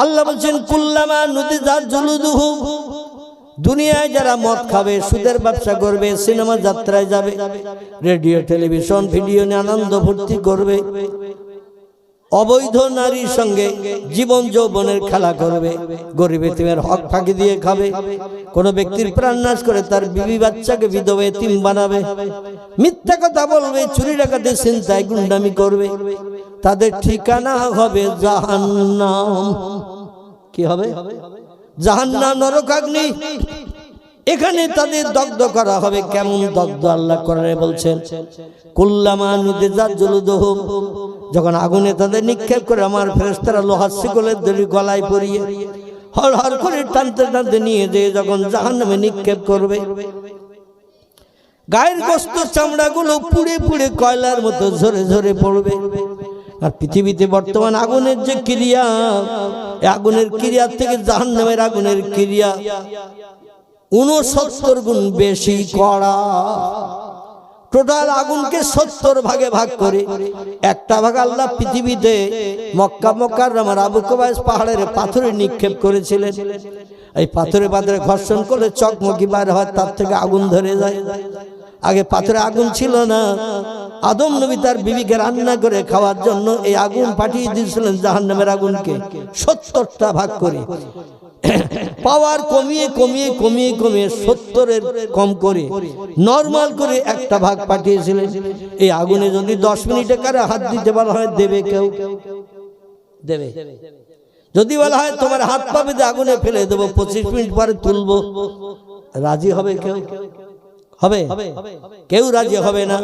আল্লাহ বলছেন কুল্লামা নুদিজাত জুলুদুহু, দুনিয়ায় যারা মদ খাবে, সুদের ব্যবসা করবে, সিনেমা যাত্রায় যাবে, রেডিও টেলিভিশন ভিডিও নিয়ে আনন্দ ফুর্তি করবে, অবৈধ নারীর সঙ্গে জীবন যৌবনের খেলা করবে, গরিব এতিমের হক ফাঁকি দিয়ে খাবে, কোন ব্যক্তির প্রাণ নাশ করে তার বিবি বাচ্চাকে বিধবা এতিম বানাবে, মিথ্যা কথা বলবে, চুরি ডাকাতি ছিনতাই গুন্ডামি করবে, তাদের ঠিকানা হবে জাহান্নাম। কি হবে? জাহান্নাম, নরকাগ্নি। এখানে তাদের দগ্ধ করা হবে। কেমন দগ্ধ? আল্লাহ কোরআনে বলছেন কুল্লামা নুদিজাত জুলুদুহুম, যখন আগুনে তাদের নিক্ষেপ করে আমার ফেরেশতারা লোহার শিকলের দড়ি গলায় পরিয়ে হর হর করে টানতে টানতে নিয়ে যেয়ে যখন জাহান্নামে নিক্ষেপ করবে, গায়ের গোস্ত চামড়াগুলো পুড়ে পুড়ে কয়লার মতো ঝরে ঝরে পড়বে। আর পৃথিবীতে বর্তমান আগুনের যে ক্রিয়া, আগুনের ক্রিয়ার থেকে জাহান্নামের আগুনের ক্রিয়া 69 গুণ বেশি কড়া। টোটাল আগুনকে 70 ভাগে ভাগ করে একটা ভাগ আল্লাহ পৃথিবীতে মক্কা মুকাররমার আবু কুবাইস পাহাড়ের পাথরে নিক্ষেপ করেছিলেন। এই পাথরে পাথরে ঘর্ষণ করলে চকমকি বার হয়, তার থেকে আগুন ধরে যায়। আগে পাথরে আগুন ছিল না। আদম নবী তার বিবিকে রান্না করে খাওয়ার জন্য এই আগুন পাঠিয়ে দিয়েছিলেন জাহান্নামের আগুনকে 70টা ভাগ করে। পাওয়ার কমিয়ে কমিয়ে কমিয়ে কমিয়ে 70-এর কম করে নরমাল করে একটা ভাগ পাঠিয়েছিলেন। এই আগুনে যদি 10 মিনিটে কারে হাত দিতে বলা হয়, দেবে কেউ? দেবে? যদি বলা হয় তোমার হাত পাবে যে আগুনে ফেলে দেবো, 25 মিনিট পরে তুলবো, রাজি হবে কেউ? হবে? কেউ রাজি হবে না।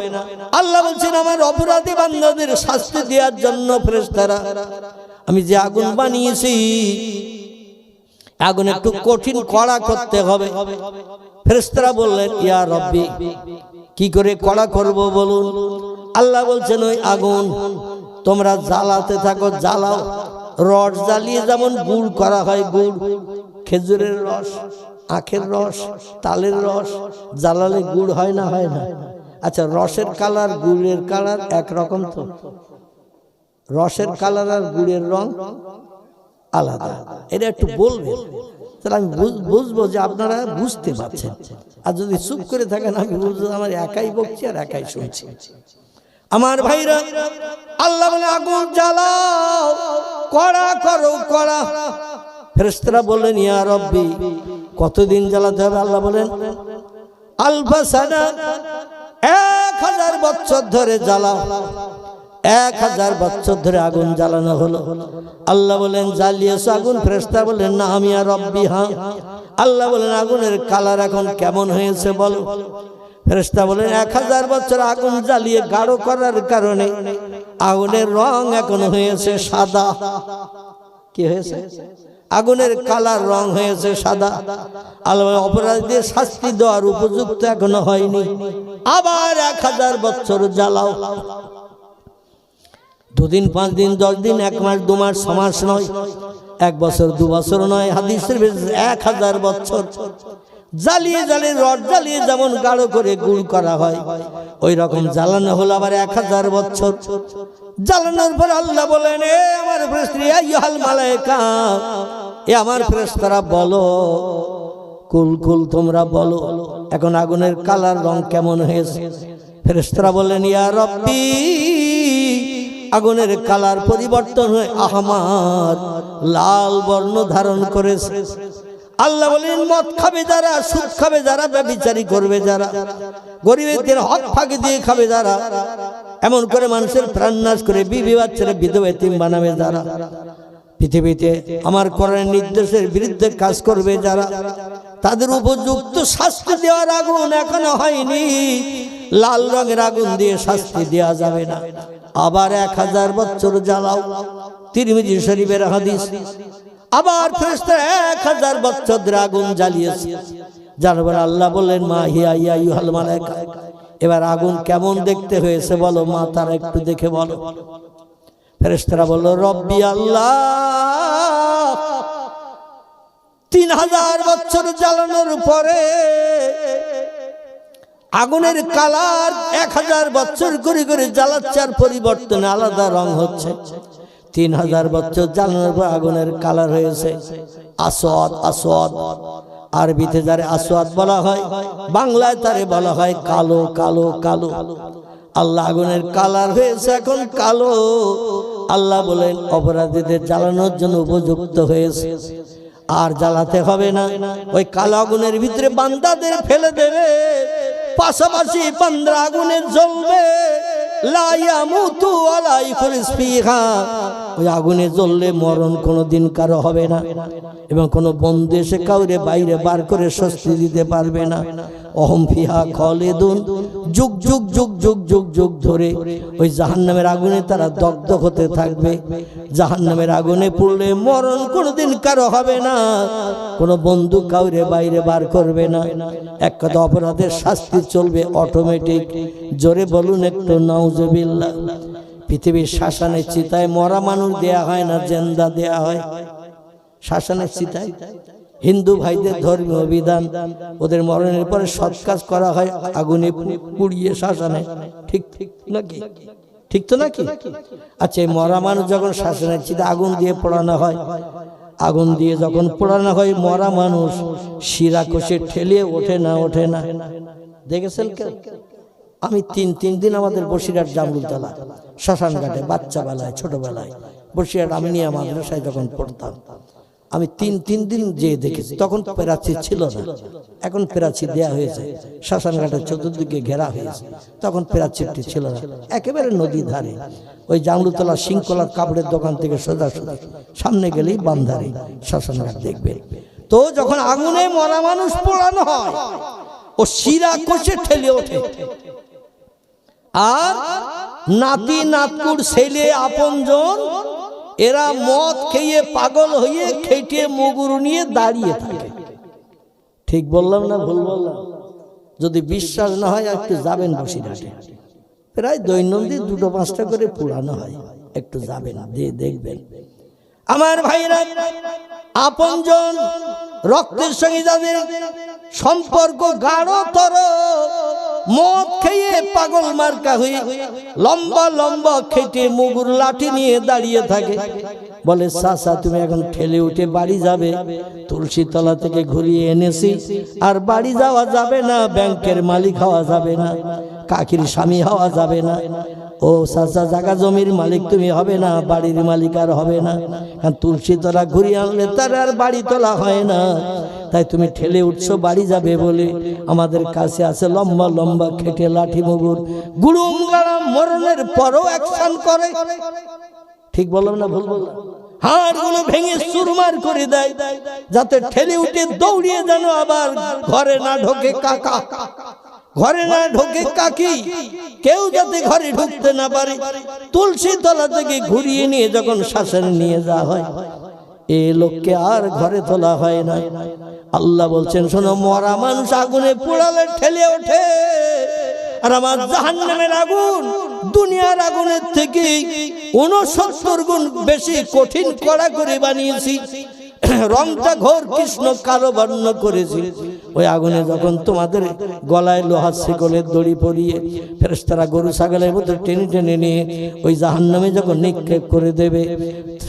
আল্লাহ বলছেন আমার অপরাধী বান্দাদের শাস্তি দেওয়ার জন্য ফেরেশতারা আমি যে আগুন বানিয়েছি, আগুন একটু কঠিন কড়া করতে হবে। ফেরেশতারা বললেন ইয়া রব্বি, কি করে কড়া করব বলুন? আল্লাহ বলছেন ওই আগুন তোমরা জ্বালাতে থাকো, জ্বালাও। রস জ্বালিয়ে যেমন গুড় করা হয়, গুড়, খেজুরের রস, আখের রস, তালের রস জ্বালালে গুড় হয় না? হয় না? আচ্ছা, রসের কালার গুড়ের কালার একরকম তো? রসের কালার আর গুড়ের রং আলাদা। এটা একটু বলবেন, তাহলে আমি বুঝবো যে আপনারা বুঝতে পারছেন। আর যদি চুপ করে থাকেন আমি বুঝবো আমার একাই বকছি আর একাই শুনছি। আমার ভাইরা, আল্লাহ বলে আগুন জ্বালাও, কড়া করো, কড়া। ফেরেশতারা বললেন ইয়া রব্বি, কতদিন জ্বালাতে হবে? আল্লাহ বলেন আলফা সানা, 1000 বছর ধরে জ্বালাও। 1000 বছর ধরে আগুন জ্বালানো হলো। আল্লাহ বলেন জ্বালিয়েছো আগুন? ফেরেশতা বলেন না আমি আর রব্বি, হ্যাঁ। আল্লাহ বলেন আগুনের কালার এখন কেমন হয়েছে বলো? ফেরেশতা বলেন 1000 বছর আগুন জ্বালিয়ে গাঢ় করার কারণে আগুনের রং এখন হয়েছে সাদা। কি হয়েছে? আগুনের কালার রং হয়েছে সাদা। আল্লাহ অপরাধীদের শাস্তি দেওয়ার উপযুক্ত এখনো হয়নি, আবার 1000 বছর জ্বালাও। 2 দিন 5 দিন 10 দিন 1 মাস 2 মাস 6 মাস নয়, 1 বছর 2 বছর নয়, হাদিসের 1000 বছর জ্বালিয়ে জ্বালিয়ে রড জ্বালিয়ে যেমন গাঢ় করে গুড় করা হয়, ওই রকম জ্বালানো হলো আবার 1000 বছর। জ্বালানোর পর আল্লাহ বলেন এ আমার ফেরেশতা, আইয়ুহাল মালায়েকা, এ আমার ফেরেশতারা বলো, কুল কুল তোমরা বলো এখন আগুনের কালার রং কেমন হয়েছে? ফেরেশতারা বলেন ইয়া রব্বি, আগুনের কালার পরিবর্তন হয়ে আহমার, লাল বর্ণ ধারণ করেছে। আল্লাহ বলেন মদ খাবে যারা, সুদ খাবে যারা, ব্যভিচারী করবে যারা, গরিবদের হক ফাঁকি দিয়ে খাবে যারা, এমন করে মানুষের প্রাণ নাশ করে বিবি বাচ্চারা বিধবা এতিম বানাবে যারা, পৃথিবীতে আমার কোরআনের নির্দেশের বিরুদ্ধে কাজ করবে যারা, তাদের উপযুক্ত শাস্তি দেওয়ার আগুন এখনো হয়নি। লাল রঙের আগুন দিয়ে শাস্তি দেওয়া যাবে না, আবার 1000 বছর জ্বালাও। তিরমিজি শরীফের হাদিস। আবার ফেরেশতা 1000 বছর ধরে আগুন জ্বালিয়েছে। জানবার আল্লাহ বললেন মা হিয়া ইয়া আইয়ুহাল মালায়েকা, এবার আগুন কেমন দেখতে হয়েছে বলো মা, তারা একটু দেখে বলো। ফেরেশতারা বলল রব্বি আল্লাহ, 3000 বছর জ্বালানোর পরে আগুনের কালার 1000 বছর করে করে জ্বালাচ্ছে আর পরিবর্তনে আলাদা রং হচ্ছে। 3000 বছর জ্বালানোর পর আগুনের কালার হয়েছে আসওয়াদ। আসওয়াদ আরবিতে যারে আসওয়াদ বলা হয়, বাংলায় তারে বলা হয় কালো। কালো কালো আল্লাহ আগুনের কালার হয়েছে এখন কালো। আল্লাহ বলেন অপরাধীদের জ্বালানোর জন্য উপযুক্ত হয়েছে, আর জ্বালাতে হবে না। ওই কালো আগুনের ভিতরে বান্দাদের ফেলে দেবে, পাশাপাশি বান্দা আগুনে জ্বলবে। লা ইয়ামুতু ওয়ালা ইয়াখরুজ ফিহা, ওই আগুনে জ্বললে মরণ কোনোদিন কারো হবে না, এবং কোনো বন্ধু এসে কাউরে বাইরে বার করে স্বস্তি দিতে পারবে না। অহম ফিহা খালিদুন, যুগ যুগ যুগ যুগ যুগ যুগ ধরে ওই জাহান্নামের আগুনে তারা দগ্ধ হতে থাকবে। জাহান্নামের আগুনে পড়লে মরণ কোনোদিন কারো হবে না, কোনো বন্ধু কাউরে বাইরে বার করবে না। এক কথা অপরাধের শাস্তি চলবে অটোমেটিক। জোরে বলুন একটু নাউজুবিল্লাহ। পৃথিবীর শ্মশানের চিতায় মরা মানুষ দেয়া হয় না, জেন্দা দেয়া হয়। শ্মশানের চিতায় হিন্দু ভাইদের ধর্মীয় বিধান, ওদের মরণের পরে সৎ কাজ করা হয় আগুনে পুড়িয়ে শ্মশানে। ঠিক ঠিক নাকি? ঠিক তো নাকি? আচ্ছা, এই মরা মানুষ যখন শ্মশানের চিতায় আগুন দিয়ে পোড়ানো হয়, আগুন দিয়ে যখন পোড়ানো হয় মরা মানুষ শিরা কষে ঠেলিয়ে ওঠে না, ওঠে না। দেখেছেন কেন? আমি তিন দিন আমাদের বসিরহাট জামরুলতলা শ্মশান ঘাটে বাচ্চা বেলায়, ছোটবেলায় বসিরহাট আমি নিয়ে মাদ্রাসায় যখন পড়তাম, আমি তিন দিন যে দেখেছি। তখন পেরাচি ছিল না, এখন পেরাচি দেয়া হয়েছে, শ্মশান ঘাটের চতুর্দিকে ঘেরা হয়েছে। তখন পেরাচিটি ছিল না, একেবারে নদী ধারে। ওই জামরুলতলা শৃঙ্খলার কাপড়ের দোকান থেকে সোজা সোজা সামনে গেলেই বান্ধারে শ্মশান ঘাট দেখবে। তো যখন আগুনে মরা মানুষ পোড়ানো হয়, ও শিরা কষে ঠেলে ওঠে, আর নাতি নাতকুর ছেলে আপনজন এরা মদ খেয়ে পাগল হয়ে খেটে মুগুর নিয়ে দাঁড়িয়ে থাকে। ঠিক বললাম না ভুল বললাম? যদি বিশ্বাস না হয় একটু যাবেন বসিরহাটে, প্রায় দৈনন্দিন 2-5টা করে পুরানো হয়, একটু যাবেন, দিয়ে দেখবেন। আমার ভাইরা, আপনজন রক্তের সঙ্গে যাদের সম্পর্ক গাঢ়তর, মদ খেয়ে পাগল মার্কা হয়ে লম্বা লম্বা খেটে মুগুর লাঠি নিয়ে দাঁড়িয়ে থাকে। বলে, চাচা তুমি এখন ঠেলে উঠে বাড়ি যাবে, তুলসী তলা থেকে ঘুরিয়ে এনেছি, আর বাড়ি যাওয়া যাবে না, ব্যাংকের মালিক হওয়া যাবে না, কাকির স্বামী হওয়া যাবে না। ও চাচা, জায়গা জমির মালিক তুমি হবে না, বাড়ির মালিক আর হবে না, কারণ তুলসী তলা ঘুরিয়ে আনলে তার আর বাড়ি তোলা হয় না। তাই তুমি ঠেলে উঠছো বাড়ি যাবে বলে আমাদের কাছে আছে লম্বা লম্বা খেটে লাঠি মুগুর, গুড়ুম গাড়াম মরণের পরও অ্যাকশন করে। ঠিক বললাম না ভুল বললাম? হাড়গুলো ভেঙে চুরমার করে দেয়, যাতে ঠেলে উঠে দৌড়িয়ে যেন আবার ঘরে না ঢোকে কাকা, ঘরে না ঢোকে কাকি, কেউ যাতে ঘরে ঢুকতে না পারে। তুলসী তলা থেকে ঘুরিয়ে নিয়ে যখন শ্মশানে নিয়ে যাওয়া হয়, এ লোককে আর ঘরে তোলা হয় না। আল্লাহ বলছেন, শোনো, মরা মানুষ আগুনে পোড়ালে ঠেলে ওঠে, আর আমার জাহান্নামের আগুন দুনিয়ার আগুনের থেকে 69 গুণ বেশি কঠিন কড়া করে বানিয়েছি। রংটা ঘোর কৃষ্ণ কালো বর্ণ করেছি। ওই আগুনে যখন তোমাদের গলায় লোহার শিকলের দড়ি পরিয়ে ফেরেশতারা গরু ছাগলের মতো টেনে টেনে নিয়ে ওই জাহান্নামে যখন নিক্ষেপ করে দেবে,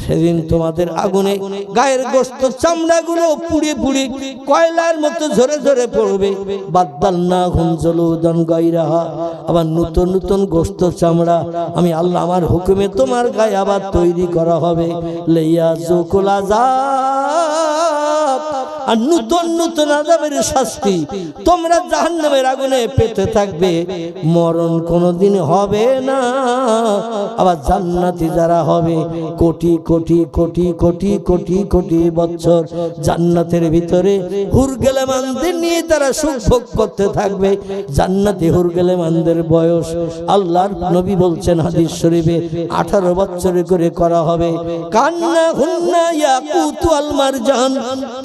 সেদিন তোমাদের আগুনে গায়ের গোশত চামড়াগুলো পুড়ে পুড়ে কয়লার মতো ঝরে ঝরে পড়বে। বাদদালনা হুম জলুদান গায়রাহা, আবার নতুন নতুন গোশত চামড়া আমি আল্লাহ আমার হুকুমে তোমার গায়ে আবার তৈরি করা হবে। লাইয়া যুকুল আযাব, আর নতুন নতুন আযাবের শাস্তি তোমরা জাহান্নামের আগুনে পেতে থাকবে, মরণ কোনোদিন হবে না। আবার জান্নাতি যারা হবে, কোটি কোটি কোটি কোটি কোটি কোটি বছর জান্নাতের ভিতরে হুরগেলেমানদের নিয়ে তারা সুখ ভোগ করতে থাকবে। জান্নাতি হুরগেলেমানদের বয়স আল্লাহর নবী বলছেন হাদিস শরীফে 18 বছরে করে করা হবে। কান্না হুন্না ইয়াকুতু আল মারজান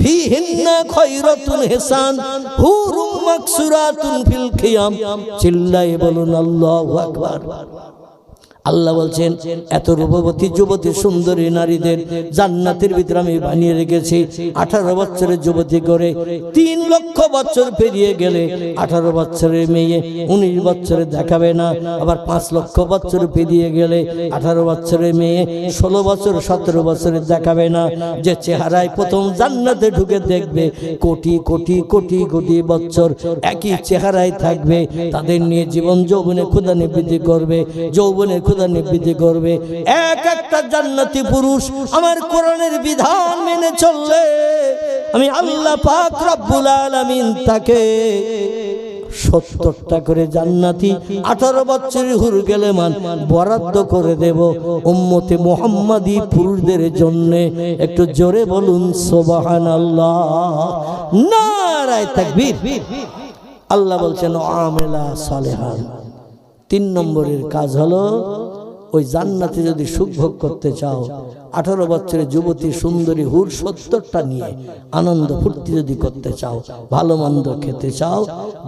ফিহিন্না খায়রাতুন হিসান হুরুম মাকসুরাতুন ফিল খিয়াম। চিল্লায়ে বলুন আল্লাহু আকবার। আল্লাহ বলছেন এত রূপবতী যুবতী সুন্দরী নারীদের জান্নাতের ভিতরে আমি বানিয়ে রেখেছি। 18 বছরের যুবতী করে 3 লক্ষ বছর পেরিয়ে গেলে 18 বছরের মেয়ে 19 বছরে দেখাবে না, আবার 5 লক্ষ বছর পেরিয়ে গেলে 18 বছরের মেয়ে 16 বছর 17 বছরে দেখাবে না। যে চেহারায় প্রথম জান্নাতে ঢুকে দেখবে কোটি কোটি কোটি কোটি বছর একই চেহারায় থাকবে, তাদের নিয়ে জীবন যৌবনে ক্ষুধা নিবৃত্তি করবে, যৌবনের ক্ষুধা নিবৃত্তি করবে। এক একটা জান্নাতি পুরুষ আমার কোরআনের বিধান মেনে চললে আমি আল্লাহ পাক রব্বুল আলামিন তাকে 70টা করে জান্নাতি 18 বছরের হুর গেলেমান বরাদ্দ করে দেব উম্মতে মুহাম্মাদি পুরুষদের জন্য। একটু জোরে বলুন সুবহানাল্লাহ, নারায়ে তাকবীর। আল্লাহ বলছেন আমেলা সালেহান। 3 নম্বরের কাজ হলো ওই জান্নাতে যদি সুখ ভোগ করতে চাও, 18 বছরের যুবতী সুন্দরী হুর 70টা নিয়ে আনন্দ ফুর্তি যদি করতে চাও, ভালো মন্দ খেতে চাও,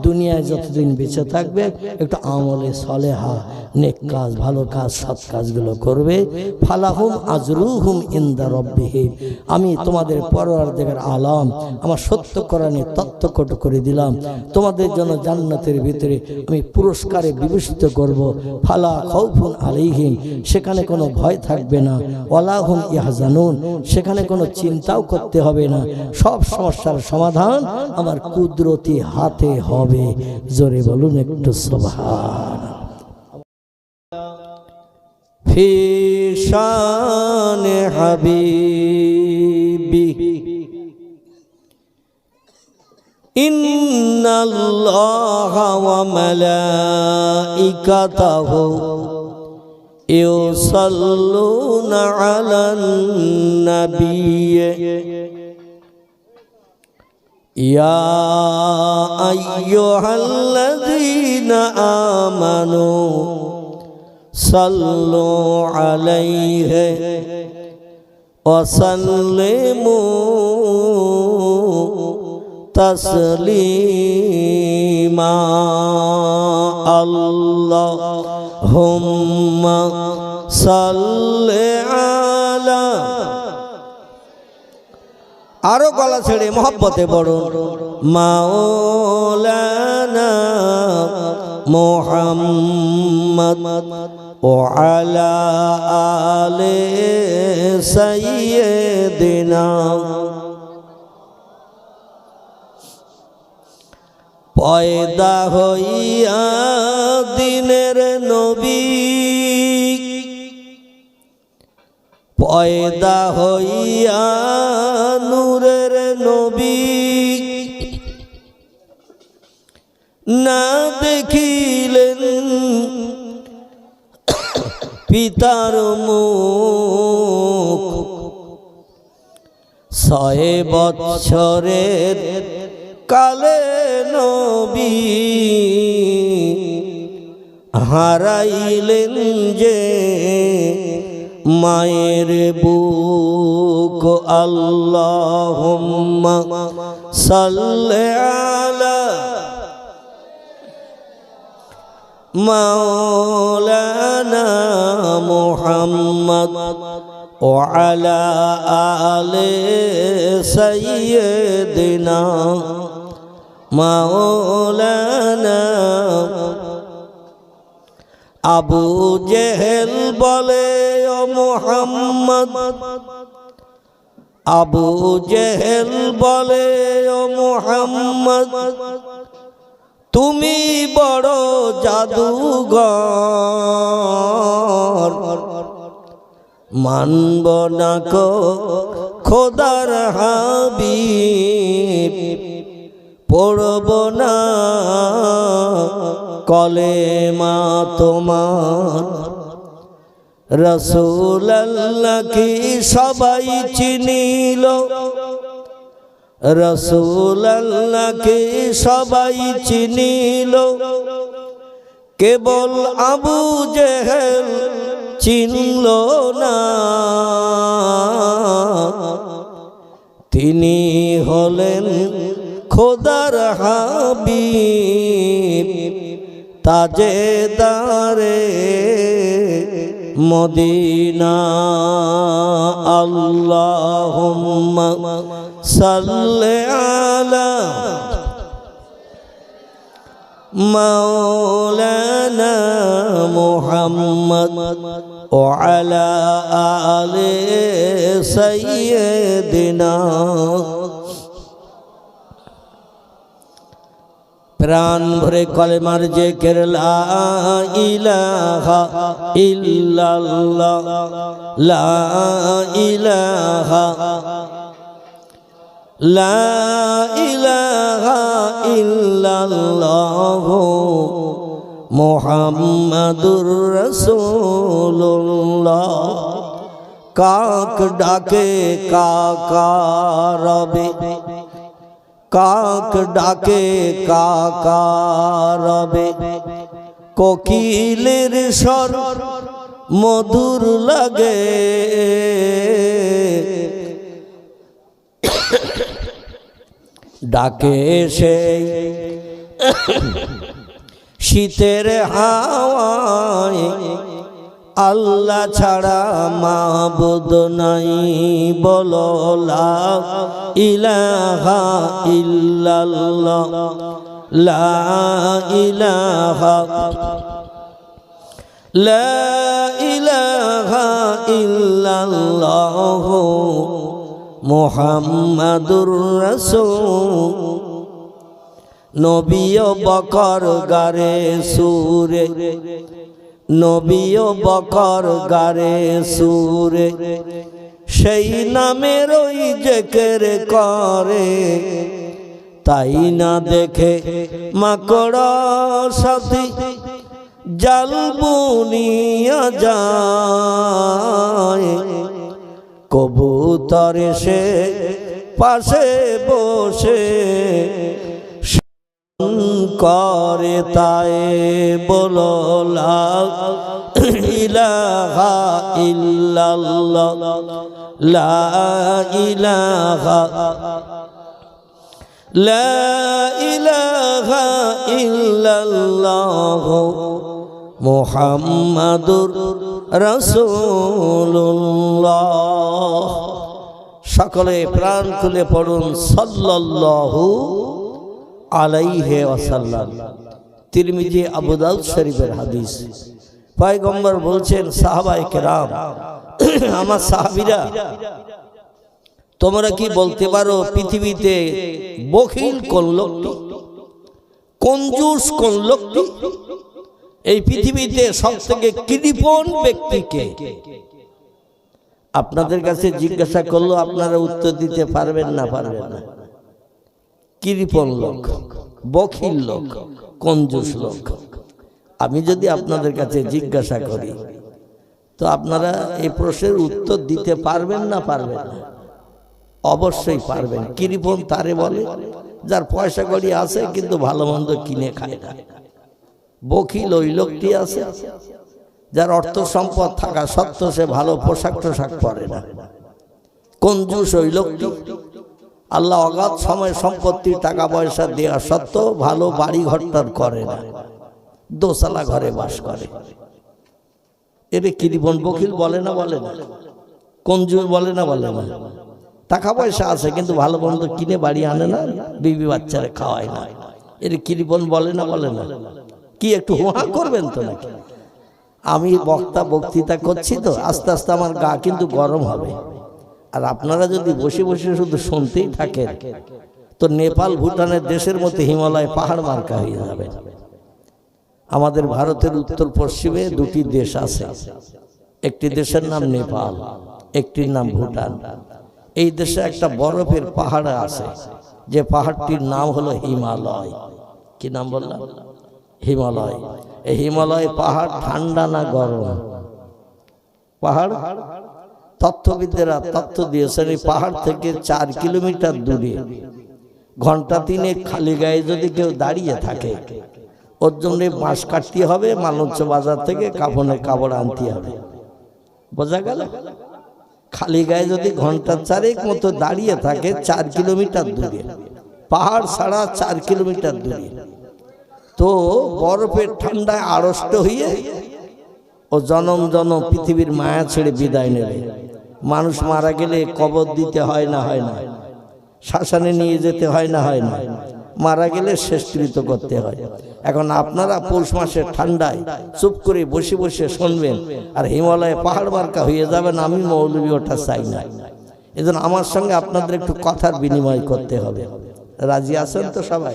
দুনিয়ায় যতদিন বেঁচে থাকবে একটু আমলে সলেহা নেক কাজ ভালো কাজ সৎ কাজগুলো করবে। ফালাহুম আজরুহুম ইনদা রাব্বিহিম, আমি তোমাদের পরওয়ারদিগার আলাম আমার সত্য কোরআনে তত্ত্বকট করে দিলাম, তোমাদের জন্য জান্নাতের ভিতরে আমি পুরস্কারে বিভূষিত করব। ফালা খাউফুন আলাইহিম, সেখানে কোনো ভয় থাকবে না, ওয়ালা হুম ইয়াহজানুন, সেখানে কোনো চিন্তাও করতে হবে না, সব সমস্যার সমাধান আমার কুদরতি হাতে হবে। জোরে বলুন একটু সুবহানাল্লাহ। ফি শানে হাবিবি ইন্নাল্লাহা ওয়া মালাইকাতাহু ইউসাল্লুনা আলান নাবিয়্যি ইয়া আইয়ুহাল্লাযীনা আমানু সাল্লু আলাইহি ওয়া সাল্লিমু তাসলিমা। আল্লাহুম্মা সাল্লি আলা, আরো গলা ছেড়ে মহব্বতে পড়ুন, মাওলানা মুহাম্মদ ওয়া আলা আলি সাইয়্যিদিনা। পয়দা হইয়া দিনের নবী, পয়দা হইয়া নূরের নবী, না দেখিলেন পিতার মুখ, 6 বৎসরের কালে নবী হারাইলেন যে মায়ের বুক। আল্লাহুম্মা সাল্লি আলা মাওলানা মুহাম্মদ ওয়া আলা আলি সাইয়্যিদিনা মাওলানা। আবু জেহেল বলে ও মুহাম্মদ, আবু জেহেল বলে ও মুহাম্মদ, তুমি বড় জাদুঘর, মানব না কো খোদার হাবিব, পড়ব না কলেমা তোমার। রাসূলুল্লাহ কি সবাই চিনিল, রাসূলুল্লাহ কি সবাই চিনিল, কেবল আবু জেহেল চিনল না। তিনি হলেন খোদার হাবিব, তাজেদারে মদিনা আল্লাহুম্মা সাল্লি আলা মাওলানা মুহাম্মদ ওয়া আলা আলি সাইয়্যিদিনা। প্রাণ ভরে কলেমার জিকির লা ইলাহা ইল্লাল্লাহ লা ইলাহা লা ইলাহা ইল্লাল্লাহ মুহাম্মাদুর রাসূলুল্লাহ। কাক ডাকে কাকা রবে, কাক ডাকে কাকা রবে, কোকিলের স্বর মধুর লাগে, ডাকে সেই শীতের হাওয়ায়, আল্লাহ ছাড়া মাবুদ নাই, বলো লা ইলাহা ইল্লাল্লাহ লা ইলাহা লা ইলাহা ইল্লাল্লাহ মুহাম্মাদুর রাসূল। নবী বকর গারে সুরে, নবী বকর গারে সুরে, সেই নামের ওই জিকির করে, তাই না দেখে মাকড় সাথী জাল বুনিয়া যায়, কবুতর এসে পাশে বসে করে, তাই বলো লা ইলাহা ইল্লাল্লাহ লা ইলাহা লা ইলাহা ইল্লাল্লাহ মুহাম্মাদুর রাসূলুল্লাহ। সকলে প্রাণ খুলে পড়ুন সাল্লাল্লাহু আলাইহি ওয়াসাল্লাম। তিরমিজি আবু দাউদ শরীফের হাদিস। পয়গম্বর বলছেন, সাহাবায়ে কেরাম, আমার সাহাবীরা, তোমরা কি বলতে পারো পৃথিবীতে বখিল কোন লোকটি, কঞ্জুস কোন লোকটি? এই পৃথিবীতে সবথেকে কৃপণ ব্যক্তিকে আপনাদের কাছে জিজ্ঞাসা করলো আপনারা উত্তর দিতে পারবেন না? পারবেন না। কৃপণ লোক, বখিল লোক, কঞ্জুস লোক। আমি যদি আপনাদের কাছে জিজ্ঞাসা করি তো আপনারা এই প্রশ্নের উত্তর দিতে পারবেন না? পারবেন না? অবশ্যই পারবেন। কৃপণ তারে বলে যার পয়সা কড়ি আছে কিন্তু ভালো মন্দ কিনে খায় না। বখিল ওই লোকটি আছে যার অর্থ সম্পদ থাকা সত্ত্বেও সে ভালো পোশাক টোশাক পরে না। কঞ্জুস ওই লোকটি আল্লাহ অগাধ সময় সম্পত্তি টাকা পয়সা দেওয়া সত্ত্বেও ভালো বাড়ি ঘরটার করে না, দোতলা ঘরে বাস করে। এরে কৃপণ বখিল বলে না? বলে না? কঞ্জুস বলে না? বলে না? টাকা পয়সা আছে কিন্তু ভালো মন্দ কিনে বাড়ি আনে না, বিবি বাচ্চারে খাওয়ায় না। এরে কৃপণ বলে না? বলে না? কি একটু হুহা করবেন তো নাকি? আমি বক্তৃতা করছি তো আস্তে আস্তে আমার গা কিন্তু গরম হবে। আর আপনারা যদি বসে বসে শুধু শুনতেই থাকেন তো নেপাল ভুটানের দেশের মধ্যে হিমালয় পাহাড় মার্কা হয়ে যাবে। আমাদের ভারতের উত্তর পশ্চিমে দুটি দেশ আছে, একটি দেশের নাম নেপাল, একটির নাম ভুটান। এই দেশে একটা বরফের পাহাড় আছে, যে পাহাড়টির নাম হলো হিমালয়। কি নাম বললাম? হিমালয়। এই হিমালয় পাহাড় ঠান্ডা না গরম? পাহাড়। তত্ত্ববিদরা তথ্য দিয়েছেন এই পাহাড় থেকে 4 কিলোমিটার দূরে ঘন্টা 3 খালি গায়ে যদি কেউ দাঁড়িয়ে থাকে ওর জন্য বাঁশ কাটতে হবে, মালঞ্চ বাজার থেকে কাফনের কাপড় আনতে হবে। বোঝা গেল? খালি গায়ে যদি ঘন্টা 4 মতো দাঁড়িয়ে থাকে 4 কিলোমিটার দূরে, পাহাড় ছাড়া 4 কিলোমিটার দূরে, তো বরফের ঠান্ডায় আড়ষ্ট হয়ে ও জনম জনম পৃথিবীর মায়া ছেড়ে বিদায় নেবে। মানুষ মারা গেলে কবর দিতে হয় না, হয় না? শ্মশানে নিয়ে যেতে হয় না, হয় না? মারা গেলে শেষকৃত করতে হয়। এখন আপনারা পৌষ মাসের ঠান্ডায় চুপ করে বসে বসে শুনবেন আর হিমালয়ে পাহাড় মার্কা হয়ে যাবেন, আমি মৌলবী ওটা চাই না। এজন্য আমার সঙ্গে আপনাদের একটু কথার বিনিময় করতে হবে। রাজি আছেন তো সবাই?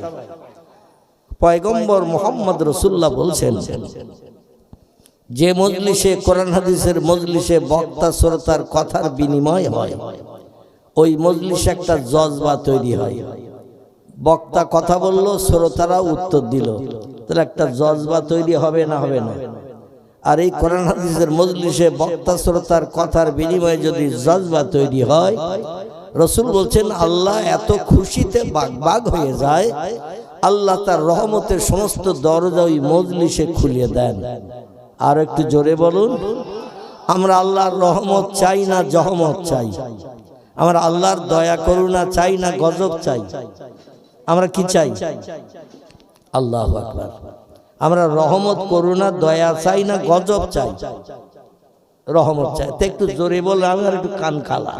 পয়গম্বর মুহাম্মদ রাসূলুল্লাহ বলছেন, যে মজলিসে কোরআন হাদিসের মজলিসে বক্তা শ্রোতার কথার বিনিময় হয়, ওই মজলিসে একটা জজবা তৈরি হয়। বক্তা কথা বলল, শ্রোতারা উত্তর দিল, তাহলে একটা জজবা তৈরি হবে না, হবে না? আর এই কোরআন হাদিসের মজলিসে বক্তা শ্রোতার কথার বিনিময়ে যদি জজবা তৈরি হয়, রাসূল বলছেন আল্লাহ এত খুশিতে বাগবাগ হয়ে যায়, আল্লাহ তার রহমতের সমস্ত দরজা ওই মজলিসে খুলে দেন। আর একটু জোরে বলুন। আমরা আল্লাহর রহমত চাই না জহমত চাই? আমরা আল্লাহর দয়া করুণা চাই না গজব চাই? আমরা কি চাই? আল্লাহু আকবার। আমরা রহমত করুণা দয়া চাই না গজব চাই? রহমত চাই। তো একটু জোরে বললে আমি আর একটু কান খালা।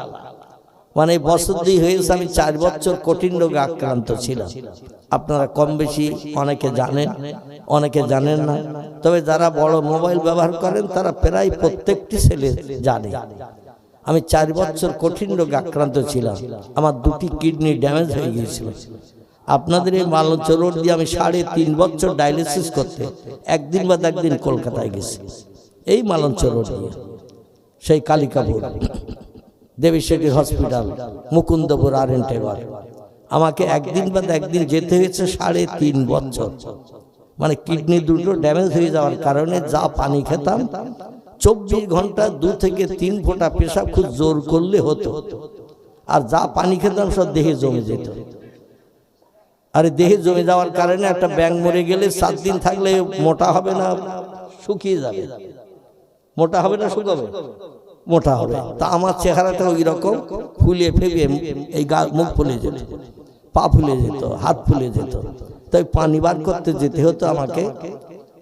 মানে বছর 2 হয়েছে, আমি 4 বছর কঠিন রোগে আক্রান্ত ছিলাম। আপনারা কম বেশি অনেকে জানেন, অনেকে জানেন না। তবে যারা বড় মোবাইল ব্যবহার করেন তারা প্রায় প্রত্যেকটি ছেলে জানে। আমি 4 বছর কঠিন রোগে আক্রান্ত ছিলাম। আমার 2টি কিডনি ড্যামেজ হয়ে গিয়েছিল। আপনাদের এই মালঞ্চ রোড দিয়ে আমি 3.5 বছর ডায়ালিসিস করতে একদিন বাদ একদিন কলকাতায় গেছি। এই মালঞ্চ রোড দিয়ে, সেই কালিকাপুর দেবী শেঠি হসপিটাল, মুকুন্দপুর আরএনটে ঘর, আমাকে একদিন বাদ একদিন যেতে হয়েছে 3.5 বছর। মানে কিডনি দুটো ড্যামেজ হয়ে যাওয়ার কারণে যা পানি খেতাম, 24 ঘন্টা 2 থেকে 3 ফোঁটা পেশাব খুব জোর করলে হতো। আর যা পানি খেতাম সব দেহে জমে যেত। আর দেহে জমে যাওয়ার কারণে একটা ব্যাঙ মরে গেলে 7 দিন থাকলে মোটা হবে না শুকিয়ে যাবে? মোটা হবে না শুকাবে? মোটা হবে। তা আমার চেহারাটা ওই রকম ফুলে ফেপে, এই মুখ ফুলে যেত, পা ফুলে যেত, হাত ফুলে যেত। তাই পানি বার করতে যেতে হতো, আমাকে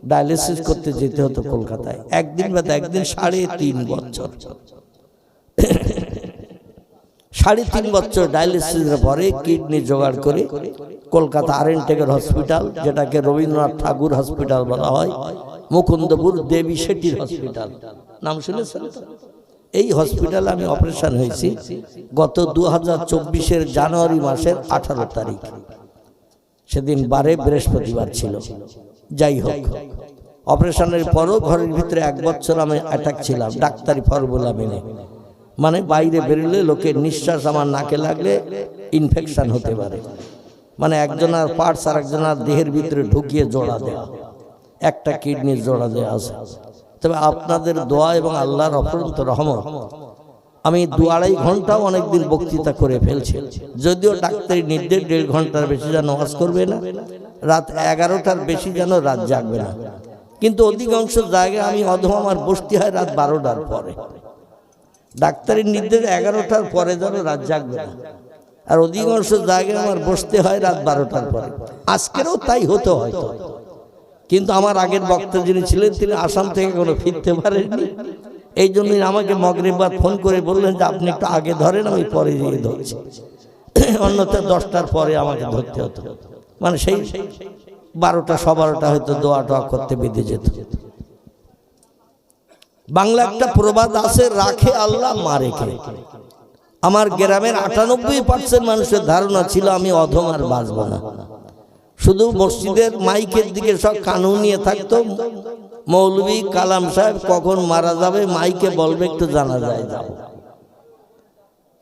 ডায়ালিসিস করতে যেতে হতো কলকাতায়। একদিন বাদ একদিন 3.5 বছর। 3.5 বছর ডায়ালিসিসের পরে কিডনি জোগাড় করে কলকাতা আরএনটেকের হসপিটাল, যেটাকে রবীন্দ্রনাথ ঠাকুর হসপিটাল বলা হয়, মুকুন্দপুর দেবী শেঠির হসপিটাল, নাম শুনেছেন? এই হসপিটালে আমি অপারেশন হয়েছি গত 2024 জানুয়ারি মাসের 18 তারিখ। সেদিন বারে বৃহস্পতিবার ছিল। যাই হোক, অপারেশনের পরও ঘরের ভিতরে 1 বছর আমি অ্যাটাক ছিলাম ডাক্তারি ফর্মুলা মেনে। মানে বাইরে বেরোলে লোকের নিঃশ্বাস আমার নাকে লাগলে ইনফেকশন হতে পারে। মানে একজনের পার্টস আর একজনের দেহের ভিতরে ঢুকিয়ে জোড়া দেওয়া, একটা কিডনির জোড়া দেওয়া আছে। তবে আপনাদের দোয়া এবং আল্লাহর অফুরন্ত রহমত, আমি 2-2.5 ঘন্টা অনেকদিন বক্তৃতা করে ফেলছি। যদিও ডাক্তারি নির্দেশ 1.5 ঘন্টার বেশি যেন ওয়াজ করবে না, রাত 11টার বেশি যেন রাত জাগবে না। কিন্তু অধিকাংশ জায়গায় আমি অধম আমার বসতে হয় রাত 12টার পরে। ডাক্তারের নির্দেশ 11টার পরে যেন রাত জাগবে না, আর অধিকাংশ জায়গায় আমার বসতে হয় রাত 12টার পরে। আজকেরও তাই হতো হয়তো, কিন্তু আমার আগের বক্তা যিনি ছিলেন তিনি আসাম থেকে কোনো ফিরতে পারেননি। এই জন্যই আমাকে মাগরিব বাদ ফোন করে বললেন যে আপনি একটু আগে ধরেন, আমি পরে গিয়ে ধরছি। অন্যথা 10টার পরে আমাকে ধরতে হতো। মানে সেই 12টা 12:15 হয়তো দোয়া টোয়া করতে বেঁধে যেত। বাংলা একটা প্রবাদ আছে, রাখে আল্লাহ মারে কে। আমার গ্রামের 98% মানুষের ধারণা ছিল আমি অধম আর বাঁচব না। শুধু মসজিদের মাইকের দিকে সব কানু নিয়ে থাকতো, মৌলভী কালাম সাহেব কখন মারা যাবে মাইকে বলবে একটু জানা যায় যাব।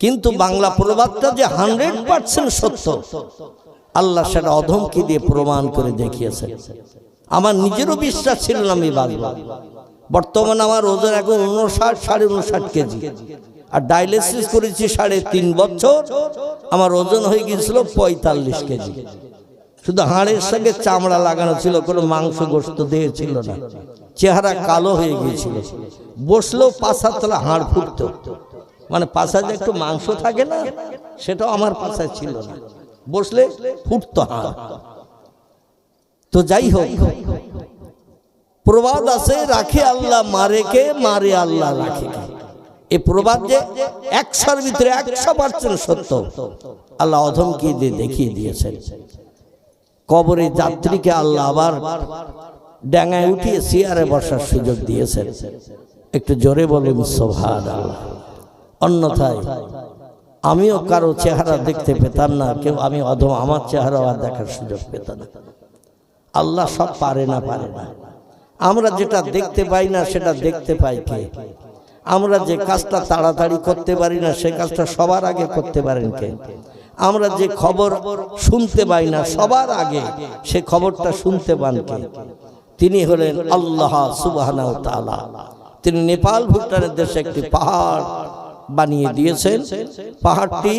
কিন্তু বাংলা প্রবাদটা যে 100% সত্য, আল্লাহ সেটা অধমকে দিয়ে প্রমাণ করে দেখিয়েছে। আমার নিজেরও বিশ্বাস ছিল না আমি বাঁচব। বর্তমানে আমার ওজন এখন 59-59.5 কেজি, আর ডায়ালিসিস করেছি 3.5 বছর। আমার ওজন হয়ে গিয়েছিল 45 কেজি। শুধু হাড়ের সঙ্গে চামড়া লাগানো ছিল, কোনো মাংস গোস্ত দেহে ছিল না। চেহারা কালো হয়ে গিয়েছিল। বসলেও পাছার তলা হাড় ফুটতো, মানে পাছায় যে একটু মাংস থাকে না, সেটাও আমার পাছায় ছিল না। বসলে ফুটতো হাড়। তো যাই হোক, প্রবাদ আছে, রাখে আল্লাহ মারে কে, মারে আল্লাহ রাখে কে। এই প্রবাদ যে 100-র ভিতরে 100% সত্য। আল্লাহ অধমকে দিয়ে দেখিয়ে দিয়েছেন। কবরে যাত্রীকে আল্লাহ আবার ডাঙায় উঠিয়ে চেয়ারে বসার সুযোগ দিয়েছেন। একটু জোরে বলুন সুবহানাল্লাহ। অন্যথায় আমিও কারো চেহারা দেখতে পেতাম না, কেউ আমি অধম আমার চেহারা আর দেখার সুযোগ পেত না। আল্লাহ সব পারে না। আমরা যেটা দেখতে পাই না সেটা দেখতে পাই কে? আমরা যে কাজটা তাড়াতাড়ি করতে পারি না সে কাজটা সবার আগে করতে পারেন কে? আমরা যে খবর শুনতে পাই না সবার আগে সে খবরটা শুনতে পান কে? তিনি হলেন আল্লাহ সুবহানাহু ওয়া তাআলা। তিনি নেপাল ভুটানের দেশে একটি পাহাড় বানিয়ে দিয়েছেন। পাহাড়টি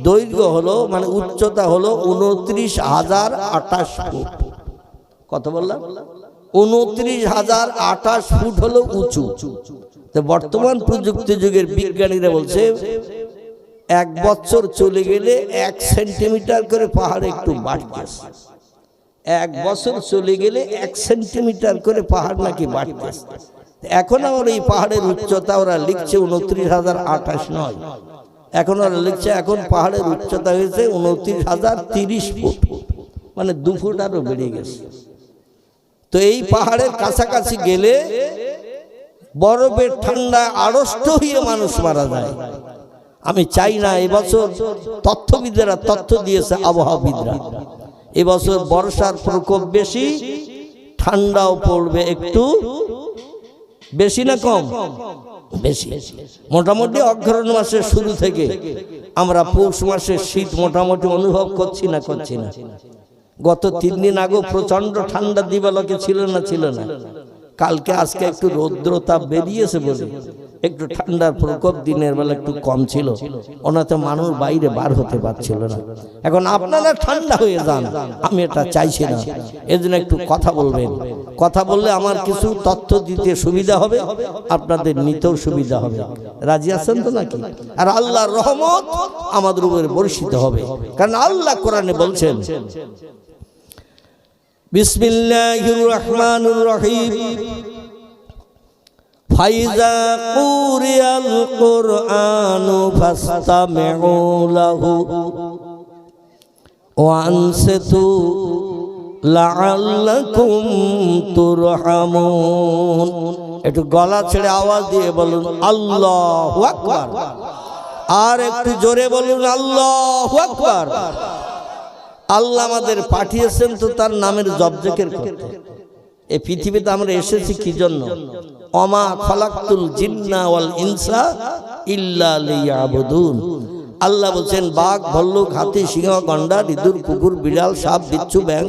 দৈর্ঘ্য হলো মানে উচ্চতা হলো 29,028 ফুট। কত বললাম? 29,028 ফুট হলো উঁচু। তো বর্তমান প্রযুক্তি যুগের বিজ্ঞানীরা বলছে 1 বছর চলে গেলে 1 সেন্টিমিটার করে পাহাড় একটু বাড়তেছে। 1 বছর চলে গেলে 1 সেন্টিমিটার করে পাহাড় নাকি বাড়তেছে। এখন আমরা এই পাহাড়ের উচ্চতা ওরা লিখছে 29,028 নয়, এখন ওরা লিখছে এখন পাহাড়ের উচ্চতা হয়েছে 29,030 ফুট, মানে 2 ফুট আরো বেড়ে গেছে। তো এই পাহাড়ের কাছাকাছি গেলে বরফের ঠান্ডায় আড়ষ্ট হয়ে মানুষ মারা যায়। আমি চাই না, এবছর তথ্যবিদেরা তথ্য দিয়েছে, আবহাওয়াবিদরা এবছর বর্ষার প্রকোপ বেশি, ঠান্ডাও পড়বে একটু বেশি না কম? বেশি। মোটামুটি অগ্রহায়ণ মাসের শুরু থেকে আমরা পৌষ মাসের শীত মোটামুটি অনুভব করছি না? গত 3 দিন আগে প্রচন্ড ঠান্ডা দিবালোকে ছিল না? কালকে আজকে একটু রৌদ্রতাপ বেরিয়েছে বলে একটু ঠান্ডার প্রকোপ দিনের বেলা একটু কম ছিল, ওনাতে মানুষ বাইরে বার হতে পারছিল না। এখন আপনারা ঠান্ডা হয়ে যান, আমি এটা চাইছি না। এজন্য একটু কথা বলবেন, কথা বললে আমার কিছু তথ্য দিতে সুবিধা হবে, আপনাদের নিতেও সুবিধা হবে। রাজি আছেন তো নাকি? আর আল্লাহর রহমত আমাদের উপরে বর্ষিত হবে, কারণ আল্লাহ কোরআনে বলছেন বিসমিল্লাহির রহমানির রহিম ফাইজা কুরিয়াল কুরআনু ফাসতামিউ লাহু ওয়া আনসিতু লাআল্লাকুম তুরহামুন। একটু গলা ছেড়ে আওয়াজ দিয়ে বলুন আল্লাহু আকবার। আর একটু জোরে বলুন আল্লাহু আকবার। আল্লাহ আমাদের পাঠিয়েছেন তো তার নামের জপজিকির করতে। এই পৃথিবীতে আমরা এসেছি কি জন্য? ওমা খালাকতুল জিন্না ওয়াল ইনসা ইল্লা লিয়াবুদুন। আল্লাহ বলেন বাঘ, ভাল্লুক, হাতি, সিংহ, গন্ডার, ইঁদুর, কুকুর, বিড়াল, সাপ, বিচ্ছু, ব্যাঙ,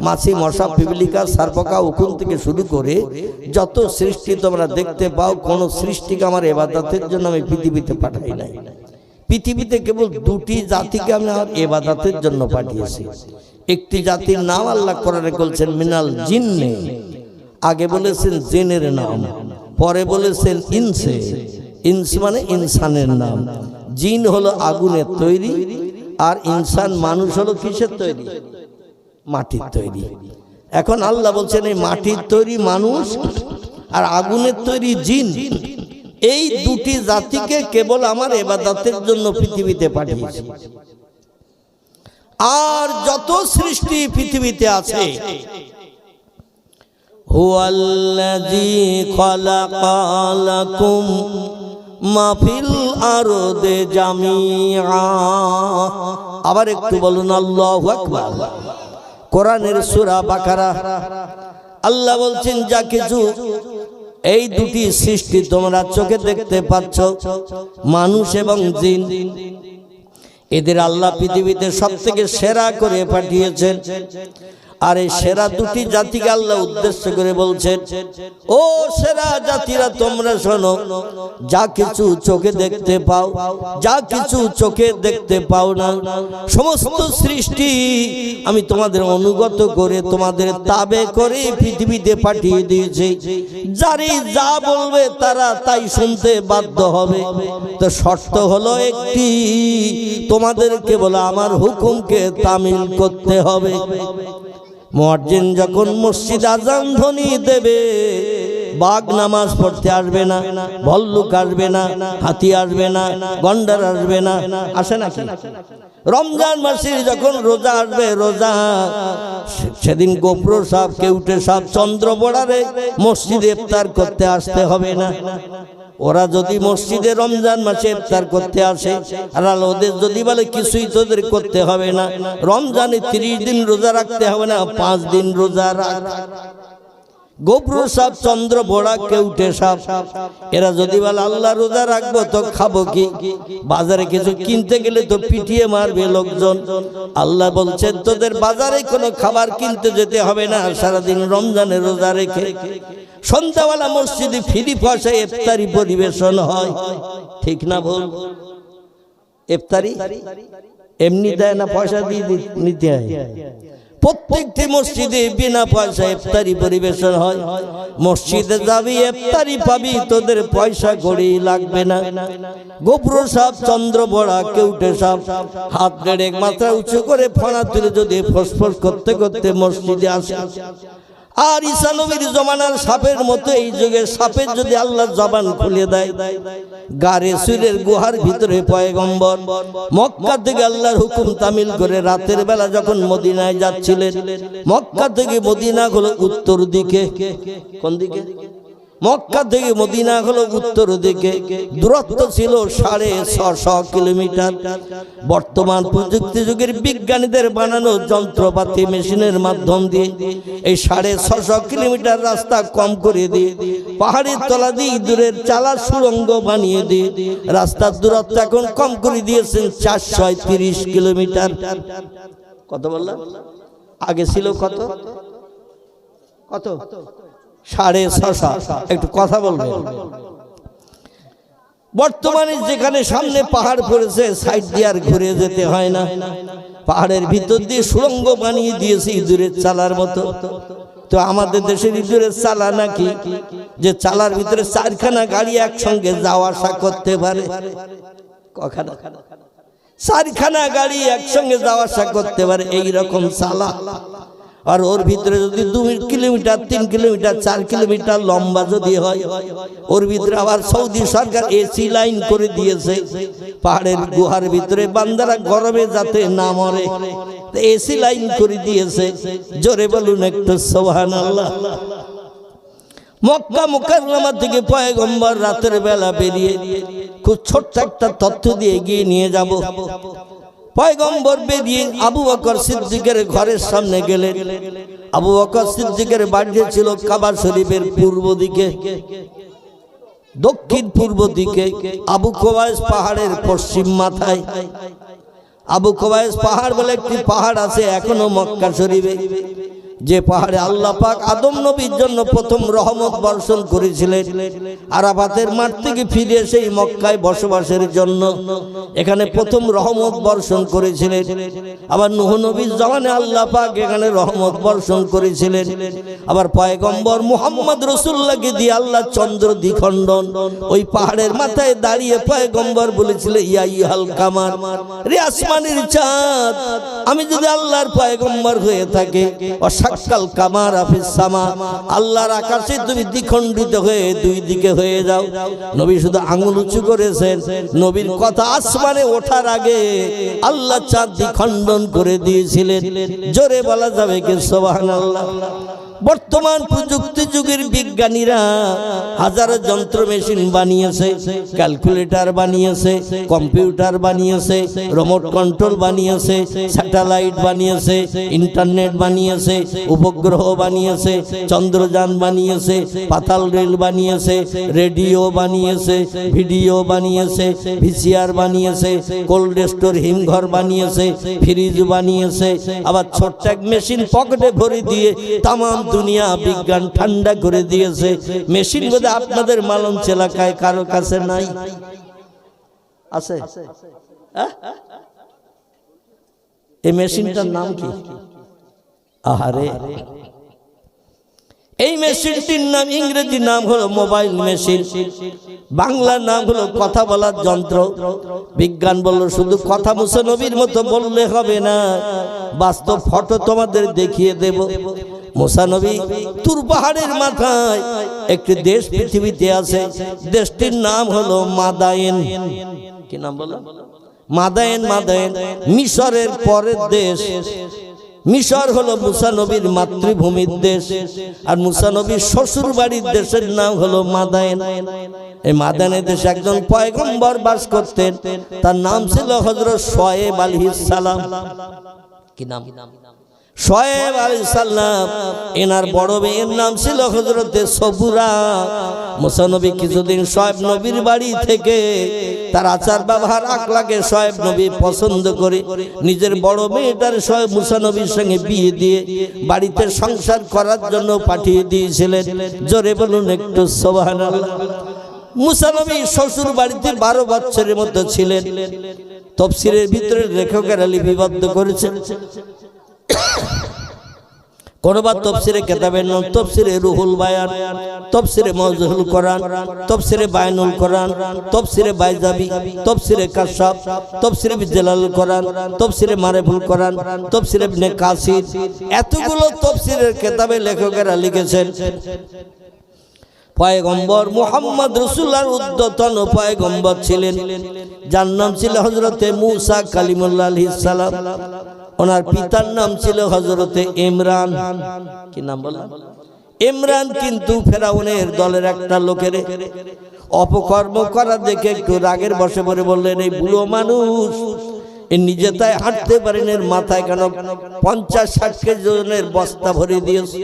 মাছি, মশা, পিপিলিকা, সারপোকা, উকুন থেকে শুরু করে যত সৃষ্টি তোমরা দেখতে পাও, কোন সৃষ্টিকে আমার ইবাদতের জন্য আমি পৃথিবীতে পাঠাই নাই। পৃথিবীতে কেবল 2টি জাতিকে আমি আমার ইবাদতের জন্য পাঠিয়েছি। একটি জাতির নাম আল্লাহ কোরআনে বলেছেন মিনাল জিন্নে, আগে বলেছেন জিনের নাম, পরে বলেছেন ইনসে। ইনস মানে ইনসানের নাম। জিন হলো আগুনের তৈরি, আর ইনসান মানুষ হলো কিসের তৈরি? মাটির তৈরি। এখন আল্লাহ বলছেন এই মাটির তৈরি মানুষ আর আগুনের তৈরি জিন, এই 2টি জাতিকে কেবল আমার ইবাদতের জন্য পৃথিবীতে পাঠিয়েছি। আর যত সৃষ্টি পৃথিবীতে আছে, হুয়াল্লাযী খালাকা লাকুম মা ফিল আরদি জামিআ। আবার একটু বলুন আল্লাহু আকবার। কোরআনের সূরা বাকারা আল্লাহ বলছেন যা কিছু এই 2টি সৃষ্টি তোমরা চোখে দেখতে পাচ্ছ, মানুষ এবং জিন, এদের আল্লাহ পৃথিবীতে সবথেকে সেরা করে পাঠিয়েছেন। আর এই সেরা 2টি জাতিকে আল্লাহ উদ্দেশ্য করে বলছেন, ও সেরা জাতিরা তোমরা শোনো, যা কিছু চোখে দেখতে পাও, যা কিছু চোখে দেখতে পাও না, সমস্ত সৃষ্টি আমি তোমাদের অনুগত করে তোমাদের তাবে করে পৃথিবীতে পাঠিয়ে দিয়েছি। যারই যা বলবে তারা তাই শুনতে বাধ্য হবে। তো শর্ত হলো একটি, তোমাদের কেবল আমার হুকুমকে তামিল করতে হবে। মুয়াজ্জিন যখন মসজিদ আজান ধ্বনি দেবে, বাঘ নামাজ পড়তে আসবে না, ভল্লুক আসবে না, হাতি আসবে না, গন্ডার আসবে না, আসে নাকি? রমজান মাসে যখন রোজা আসবে, রোজা সেদিন গোপ্র সাপ, কেউটে সাপ, চন্দ্র বড়ারে মসজিদে ইফতার করতে আসতে হবে না। ওরা যদি মসজিদে রমজান মাসে ইফতার করতে আসে, আর ওদের যদি বলে কিছুই তোদের করতে হবে না, রমজানে 30 দিন রোজা রাখতে হবে না, 5 দিন রোজা রাখ। গোপ্র সাপ, চন্দ্র বোড়া, কেউটে সাপ, এরা যদি বলে আল্লাহ রোজা রাখবো তো খাবো কি? বাজারে কিছু কিনতে গেলে তো পিটিয়ে মারবে লোকজন। আল্লাহ বলছেন তোদের বাজারে কোনো খাবার কিনতে যেতে হবে না, সারাদিন রমজানে রোজা রেখে সন্ধ্যাবেলা মসজিদে ফ্রি পয়সায় ইফতারি পরিবেশন হয়। ঠিক না ভুল? ইফতারি এমনি দেয় না, পয়সা দিয়ে নিতে হয়। প্রত্যেকটি মসজিদে বিনা পয়সা ইফতারি পরিবেশন হয়। মসজিদে যাবি, ইফতারি পাবি, তোদের পয়সা কড়ি লাগবে না। গোপ্র সাপ, চন্দ্র বড়া, কেউটে সাপ হাত 1.5 মাত্রা উঁচু করে ফণা তুলে যদি ফসফস করতে করতে মসজিদে আসে, আর ঈসা নবীর জমানার সাপের মতো এই যুগের সাপের যদি আল্লাহ জবান খুলে দেয়, গারে সুরের গুহার ভিতরে পয়গম্বর মক্কা থেকে আল্লাহর হুকুম তামিল করে রাতের বেলা যখন মদিনায় যাচ্ছিলেন, মক্কা থেকে মদিনা হলো উত্তর দিকে। কোন দিকে? মক্কা থেকে মদিনা হলো উত্তর দিকে, দূরত্ব ছিল 650 কিলোমিটার। বর্তমান প্রযুক্তি যুগের বিজ্ঞানীদের বানানো যন্ত্রপাতি মেশিনের মাধ্যম দিয়ে এই 650 কিলোমিটার রাস্তা কম করে দিয়ে, পাহাড়ের তলা দিয়ে দূরের চালা সুড়ঙ্গ বানিয়ে দিয়ে রাস্তার দূরত্ব এখন কম করে দিয়েছেন 430 কিলোমিটার। কত বললাম? আগে ছিল কত? কত? 650। একটু কথা বলবেন। বর্তমানে যেখানে সামনে পাহাড় পড়েছে, সাইড দিয়ে আর ঘুরে যেতে হয় না, পাহাড়ের ভিতর দিয়ে সুড়ঙ্গ বানিয়ে দিয়েছে ইঁদুরের চালার মতো। তো আমাদের দেশের ইঁদুরের চালা নাকি যে চালার ভিতরে 4খানা গাড়ি একসঙ্গে যাওয়া আসা করতে পারে? কখানা? 4খানা গাড়ি একসঙ্গে যাওয়া আসা করতে পারে, এইরকম চালা। আর ওর ভিতরে যদি 2 কিলোমিটার, 3 কিলোমিটার, 4 কিলোমিটার লম্বা যদি হয়, ওর ভিতরে আবার সৌদি সরকার এসি লাইন করে দিয়েছে। পাহাড়ের গুহার ভিতরে বান্দারা গরমে যাতে না মরে, এসি লাইন করে দিয়েছে। জোরে বলুন একটু সুবহানাল্লাহ। মক্কা মুকাররমা থেকে পয়গম্বর রাতের বেলা বেরিয়ে, খুব ছোট্ট একটা তথ্য দিয়ে এগিয়ে নিয়ে যাব। পয়গম্বর বেরিয়ে আবু বকর সিদ্দিকের ঘরের সামনে গেলেন। আবু বকর সিদ্দিকের বাড়ি ছিল কাবা শরীফের পূর্ব দিকে, দক্ষিণ পূর্ব দিকে, আবু কুবাইস পাহাড়ের পশ্চিম মাথায়। আবু কুবাইস পাহাড় বলে একটি পাহাড় আছে এখনো মক্কা শরীফে, যে পাহাড়ে আল্লাহ পাক আদম নবীর জন্য প্রথম রহমত বর্ষণ করেছিলেন। আরাফাতের মাঠ থেকে ফিরে সেই মক্কায় বসবাসের জন্য এখানে প্রথম রহমত বর্ষণ করেছিলেন। আবার নূহ নবীর জমানে আল্লাহ পাক এখানে রহমত বর্ষণ করেছিলেন। আবার পয়গম্বর মুহাম্মদ রাসূলুল্লাহকে দিয়ে আল্লাহ চন্দ্র দ্বিখণ্ডন ওই পাহাড়ের মাথায় দাঁড়িয়ে পয়গম্বর বলেছিলেন, ইয়া আইয়ুহাল কামার, রে আসমানের চাঁদ, আমি যদি আল্লাহর পয়গম্বর হয়ে থাকি, সাক্কাল কামার আফিস সামা, আল্লাহর আকাশে তুমি দ্বিখণ্ডিত হয়ে 2 দিকে হয়ে যাও। নবী শুধু আঙুল উঁচু করেছেন, নবীর কথা আসমানে ওঠার আগে আল্লাহ চাঁদ দ্বিখণ্ডন করে দিয়েছিলেন। জোরে বলা যাবে কি সুবহানাল্লাহ। বর্তমান প্রযুক্তি যুগের বিজ্ঞানীরা হাজারো যন্ত্র মেশিন বানিয়েছে, ক্যালকুলেটর বানিয়েছে, কম্পিউটার বানিয়েছে, রিমোট কন্ট্রোল বানিয়েছে, স্যাটেলাইট বানিয়েছে, ইন্টারনেট বানিয়েছে, উপগ্রহ বানিয়েছে, চন্দ্রযান বানিয়েছে, পাতাল রেল বানিয়েছে, রেডিও বানিয়েছে, ভিডিও বানিয়েছে, ভিসিআর বানিয়েছে, কোল্ড স্টোর হিমঘর বানিয়েছে, ফ্রিজ বানিয়েছে। আবার ছোট্ট এক মেশিন পকেটে ভরে দিয়ে তামাম দুনিয়া বিজ্ঞান ঠান্ডা করে দিয়েছে। মেশিন বোধ আপনাদের মালঞ্চ এলাকায় কারো কাছে নাই? আছে? এই মেশিনটার নাম কি? আহারে, এই মেশিনটির নাম ইংরেজি নাম হলো মোবাইল মেশিন, বাংলা নাম হলো কথা বলার যন্ত্র। বিজ্ঞান বলল শুধু কথা মুসা নবীর মতো বললে হবে না, বাস্তব ফটো তোমাদের দেখিয়ে দেব। মুসা নবী তুর পাহাড়ের মাথায় একটি দেশ পৃথিবীতে আছে, দেশটির নাম হলো মাদায়েন। কি নাম বলো? মাদায়েন। মাদায়েন মিশরের পরের দেশ। মিশর হলো মুসা নবীর মাতৃভূমির দেশ, আর মুসা নবীর শ্বশুর বাড়ির দেশের নাম হলো মাদায়েন। এই মাদায়েনের দেশে একজন পয়গম্বর বাস করতেন, তার নাম ছিল হযরত শুআয়ব আলাইহিস সালাম। কি নাম? শুআয়ব আলাইহিস সালাম। এনার বড় মেয়ের নাম ছিল হযরতে সবুরা। মুসা নবী কিছুদিন শুআয়ব নবীর বাড়ি থেকে তার আচার ব্যবহার আকলাকে শুআয়ব নবী পছন্দ করে নিজের বড় মেয়েটার শুআয়ব মুসা নবীর সঙ্গে বিয়ে দিয়ে বাড়িতে সংসার করার জন্য পাঠিয়ে দিয়েছিলেন। জোরে বলুন একটু সুবহানাল্লাহ। মুসা নবী শ্বশুর বাড়িতে 12 বছরের মতো ছিলেন। তাফসীরের ভিতরে লেখকেরা লিপিবদ্ধ করেছেন। কোনবার তাফসীরে কিতাবের নাম তাফসীরে রুহুল বায়ান, তাফসীরে মাওজুহুল কোরআন, তাফসীরে বায়ানুল কোরআন, তাফসীরে বাইজাবি, তাফসীরে কাশাফ, তাফসীরে বিজালাল কোরআন, তাফসীরে মারিফুল কোরআন, তাফসীরে ইবনে কাসির, এতগুলো তাফসীরের কিতাবে লেখকেরা লিখেছেন পয়গম্বর মুহাম্মদ রাসূলুল্লাহর উদ্যতন পয়গম্বর ছিলেন, যার নাম ছিল হযরতে মূসা কালিমুল্লাহ আলাইহিস সালাম। ওনার পিতার নাম ছিল হযরতে ইমরান। কি নাম বলেন? ইমরান। কিন্তু ফেরাউনের দলের একটা লোকের অপকর্ম করা দেখে একটু রাগের বশে পড়ে বললেন, এই বুড়ো মানুষ এ নিজে তাই হাঁটতে পারেন, এর মাথায় কেন 50-60 কেজি ওজনের বস্তা ভরে দিয়েছে?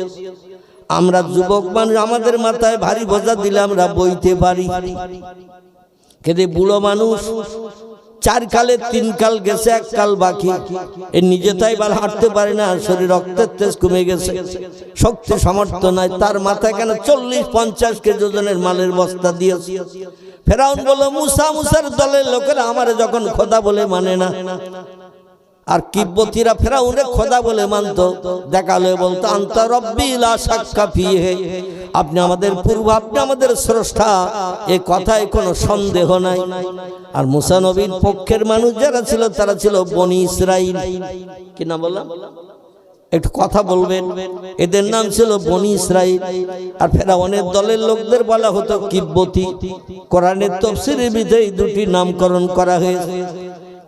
আমরা যুবক মানুষ, আমাদের মাথায় ভারী বোঝা দিলে আমরা বইতে পারি, কিন্তু বুড়ো মানুষ 4 কালে 3 কাল গেছে, 1 কাল বাকি, এ নিজে তাই বাল হাঁটতে পারে না, শরীর রক্তের তেজ কমে গেছে, শক্তি সামর্থ্য নাই, তার মাথায় কেন 40-50 কেজি ওজনের মালের বস্তা দিয়েছে? ফেরাউন বলল, মুসার দলের লোকেরা আমারে যখন খোদা বলে মানে না, আর কিব্বতীরা ফেরাউনে খোদা বলে মানতো, দেখালে বলতো আনতা রব্বি লা শাক্কা ফিহি, আপনি আমাদের পূর্ব, আপনি আমাদের স্রষ্টা, এই কথায় কোনো সন্দেহ নাই। আর মুসা নবীর পক্ষের মানুষ যারা ছিল তারা ছিল বনি ইসরাইল। কি নাম বললাম? একটু কথা বলবেন। এদের নাম ছিল বনি ইসরাইল। আর ফেরাউনের দলের লোকদের বলা হতো কিব্বতী। কোরআনের তাফসীরের ভিতরে এই দুটি নামকরণ করা হয়েছে।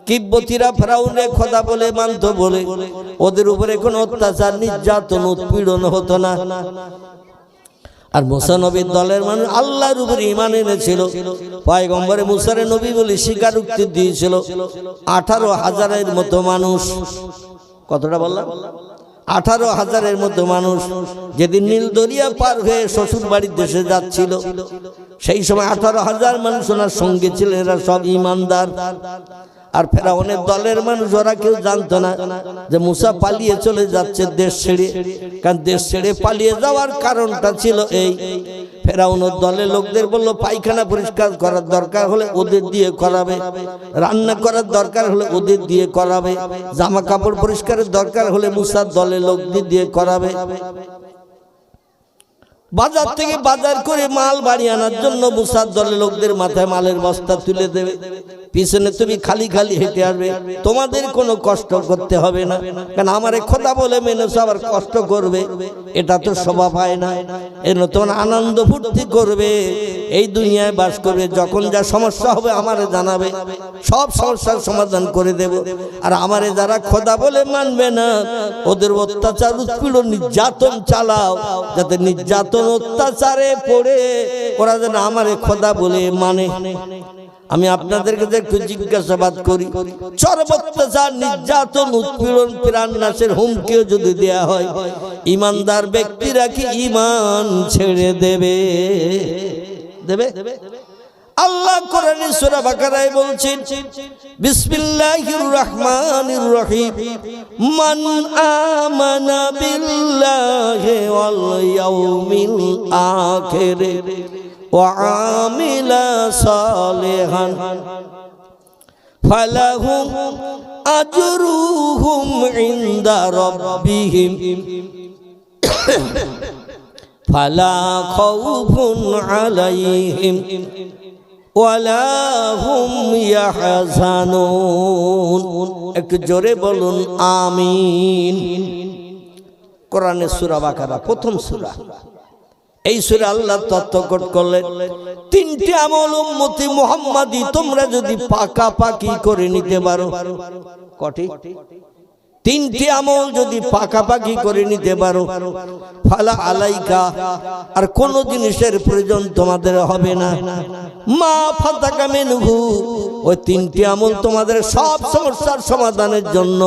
কিব্বতীরা ফেরাউনে খোদা বলে মানত বলে ওদের উপরে কোনো অত্যাচার, নির্যাতন, উৎপীড়ন হতো না। আর মুসা নবীর দলের মানুষ আল্লাহর উপরে ঈমান এনেছিল, পয়গম্বরে মুসারে নবী বলে স্বীকারোক্তি দিয়েছিল। 18,000-এর মতো মানুষ। কতটা বললাম? 18,000-এর মতো মানুষ যেদিন নীল দরিয়া পার হয়ে শ্বশুর বাড়ির দেশে যাচ্ছিল, সেই সময় 18,000 মানুষ ওনার সঙ্গে ছিলেন, এরা সব ঈমানদার। আর ফেরাউনের দলের মানুষ ওরা কেউ জানতো না যে মুসা পালিয়ে চলে যাচ্ছে দেশ ছেড়ে, কারণ দেশ ছেড়ে পালিয়ে যাওয়ার কারণটা ছিল এই, ফেরাউনের দলের লোকদের বলল পায়খানা পরিষ্কার করার দরকার হলে ওদের দিয়ে করাবে, রান্না করার দরকার হলে ওদের দিয়ে করাবে, জামা কাপড় পরিষ্কারের দরকার হলে মুসার দলের লোকদের দিয়ে করাবে। বাজার থেকে বাজার করে মাল বাড়ি আনার জন্য মুসার দলের লোকদের মাথায় মালের বস্তা তুলে দেবে, পিছনে তুমি খালি খালি হেঁটে আসবে, তোমাদের কোনো কষ্ট করতে হবে না, কারণ আমারে খোদা বলে মেনেছো আবার কষ্ট করবে, এটা তো শোভা পায় না। এর নতুন আনন্দ ফুর্তি করবে, এই দুনিয়ায় বাস করবে, যখন যা সমস্যা হবে আমারে জানাবে, সব সমস্যার সমাধান করে দেব। আর আমারে যারা খোদা বলে মানবে না ওদের অত্যাচার, উৎপীড়ন, নির্যাতন চালাও, যাতে নির্যাতন অত্যাচারে পড়ে ওরা যেন আমারে খোদা বলে মানে। আমি আপনাদেরকে একটু জিজ্ঞাসাবাদ করি, চরম অত্যাচার, নির্যাতন, উৎপীড়ন, প্রাণ নাশের হুমকিও যদি দেয়া হয়, ঈমানদার ব্যক্তিরা কি ঈমান ছেড়ে দেবে? আল্লাহ কোরআনে সূরা বাকারায় বলছেন, বিসমিল্লাহির রহমানির রহিম, মান আমানা বিল্লাহি ওয়াল ইয়াউমিল আখির ওয়া আমিলা সালিহান ফালাহুম আজরুহুম ইনদা রাব্বিহিম ফালা খাউফুন আলাইহিম ওয়ালা হুম ইয়াহজানুন। একটু জোরে বলুন আমিন। কোরআনের সূরা বাকারা প্রথম সূরা। এই সূরা আল্লাহ তত্ত্বকট করলেন তিনটি আমল উম্মতি মুহাম্মাদি তোমরা যদি পাকাপাকি করে নিতে পারো। কটি? তিনটি আমল যদি পাকাপাকি করে নিতে পারো, ফালা আলাইকা, আর কোন জিনিসের প্রয়োজন তোমাদের হবে না। মা ফাতাকা মিনহু, ওই তিনটি আমল তোমাদের সব সমস্যার সমাধানের জন্য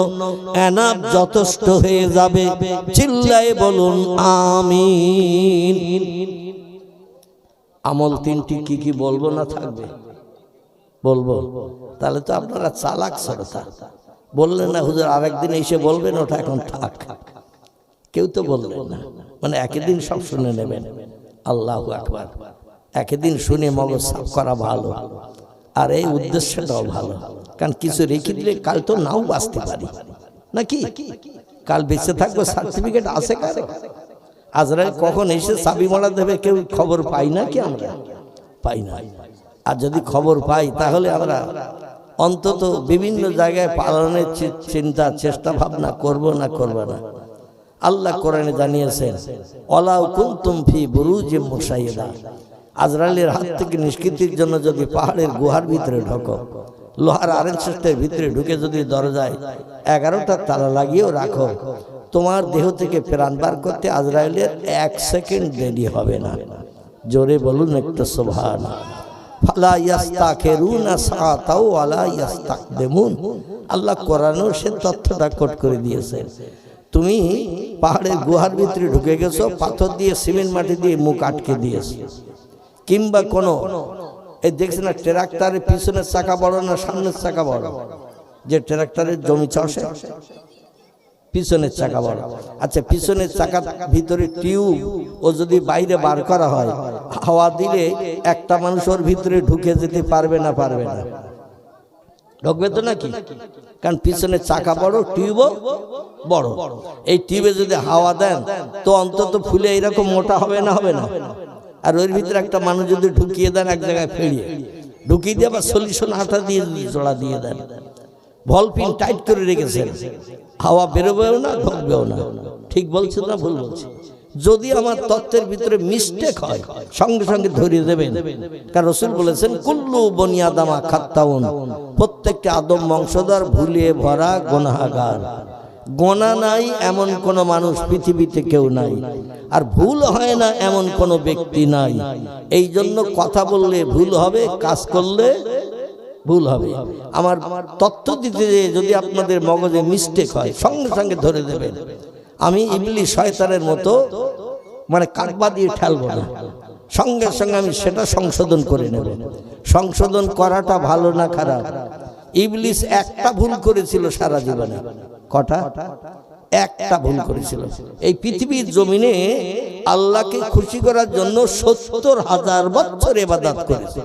এনাফ যথেষ্ট হয়ে যাবে। চিল্লায়ে বলুন আমিন। আমল তিনটি কি কি বলবো না থাকবে? বলবো। তাহলে তো আপনারা চালাক শ্রোতা। বললেন না হুজুর আরেকদিন এসে বলবেন, ওটা এখন থাক। কেউ তো বললেন না, মানে একদিন সব শুনে নেবেন। আল্লাহু আকবার। একদিন শুনে মগজ সাফ করা ভালো, আর এই উদ্দেশ্যটাও ভালো। কারণ কিছু রেখে দিলে কাল তো নাও বাঁচতে পারি নাকি? কাল বেঁচে থাকবো, সার্টিফিকেট আছে কারো? আজরাইল কখন এসে চাবি মারা দেবে কেউ খবর পাই না কি? আমরা পাই না। আর যদি খবর পাই তাহলে আমরা অন্তত বিভিন্ন জায়গায় পালনের চিন্তা চেষ্টা ভাবনা করব না না। আল্লাহ কোরআনে জানিয়েছেন ওয়ালাউ কুনতুম ফি বুরুজিম মুশাইয়্যিদা, আজরাইলের হাত থেকে নিষ্কৃতির জন্য যদি পাহাড়ের গুহার ভিতরে ঢোকো, লোহার আয়রন সিস্টেমের ভিতরে ঢুকে যদি দরজায় 11টা তালা লাগিয়েও রাখো, তোমার দেহ থেকে প্রাণ বার করতে আজরাইলের 1 সেকেন্ড দেরি হবে না। জোরে বলুন একটু সুবহানাল্লাহ। ফালা ইয়াস্তাখিরুনা সাআতাও ওয়ালা ইয়াস্তাকদিমুন। আল্লাহ কোরআনেও সে তথ্যটা কোট করে দিয়েছেন। তুমি পাহাড়ের গুহার ভিতরে ঢুকে গেছো, পাথর দিয়ে সিমেন্ট মাটি দিয়ে মুখ আটকে দিয়েছো, কিংবা কোনো এই দেখছেন না ট্রাক্টরের পিছনের চাকা বড় না সামনের চাকা বড়? যে ট্রাক্টরের জমি চষে পিছনের চাকা বড়। আচ্ছা, পিছনের চাকার ভিতরে টিউব ও যদি বাইরে বার করা হয়, হাওয়া দিলে একটা মানুষ ওর ভিতরে ঢুকে যেতে পারবে না? পারবে না, ঢুকবে তো নাকি? কারণ পিছনের চাকা বড়, টিউবও বড়। এই টিউবে যদি হাওয়া দেন তো অন্তত ফুলে এরকম মোটা হবে না? হবে না? আর ওর ভিতরে একটা মানুষ যদি ঢুকিয়ে দেন এক জায়গায় ফেরিয়ে ঢুকিয়ে দিয়ে আবার সলিউশন আঠা দিয়ে জোড়া দিয়ে দেন, ভলপিন টাইট করে রেখেছেন, হাওয়া বেরোবেও না ঢুকবেও না। ঠিক বলছেন না ভুল বলছি? যদি আমার তত্ত্বের ভিতরে মিস্টেক হয় সঙ্গে সঙ্গে ধরিয়ে দেবেন। কারণ রাসূল বলেছেন কুল্লু বনি আদমা খাত্তাউন, প্রত্যেকটা আদম বংশধর ভুলিয়ে ভরা গুনাহগার। গোনা নাই এমন কোন মানুষ পৃথিবীতে কেউ নাই, আর ভুল হয় না এমন কোন ব্যক্তি নাই। এই জন্য কথা বললে ভুল হবে, কাজ করলে ভুল হবে। আমার তত্ত্ব দিতে যদি আপনাদের মগজে মিস্টেক হয় সঙ্গে সঙ্গে ধরে দেবেন। আমি ইবলিস শয়তানের মতো মানে কাকবা দিয়ে ঠেলবো না, সঙ্গে সঙ্গে আমি সেটা সংশোধন করে নেব। সংশোধন করাটা ভালো না খারাপ? ইবলিস একটা ভুল করেছিল সারা জীবনে। কটা? একটা ভুল করেছিল। এই পৃথিবীর জমিনে আল্লাহকে খুশি করার জন্য ৭০,০০০ বছর ইবাদত করেছে।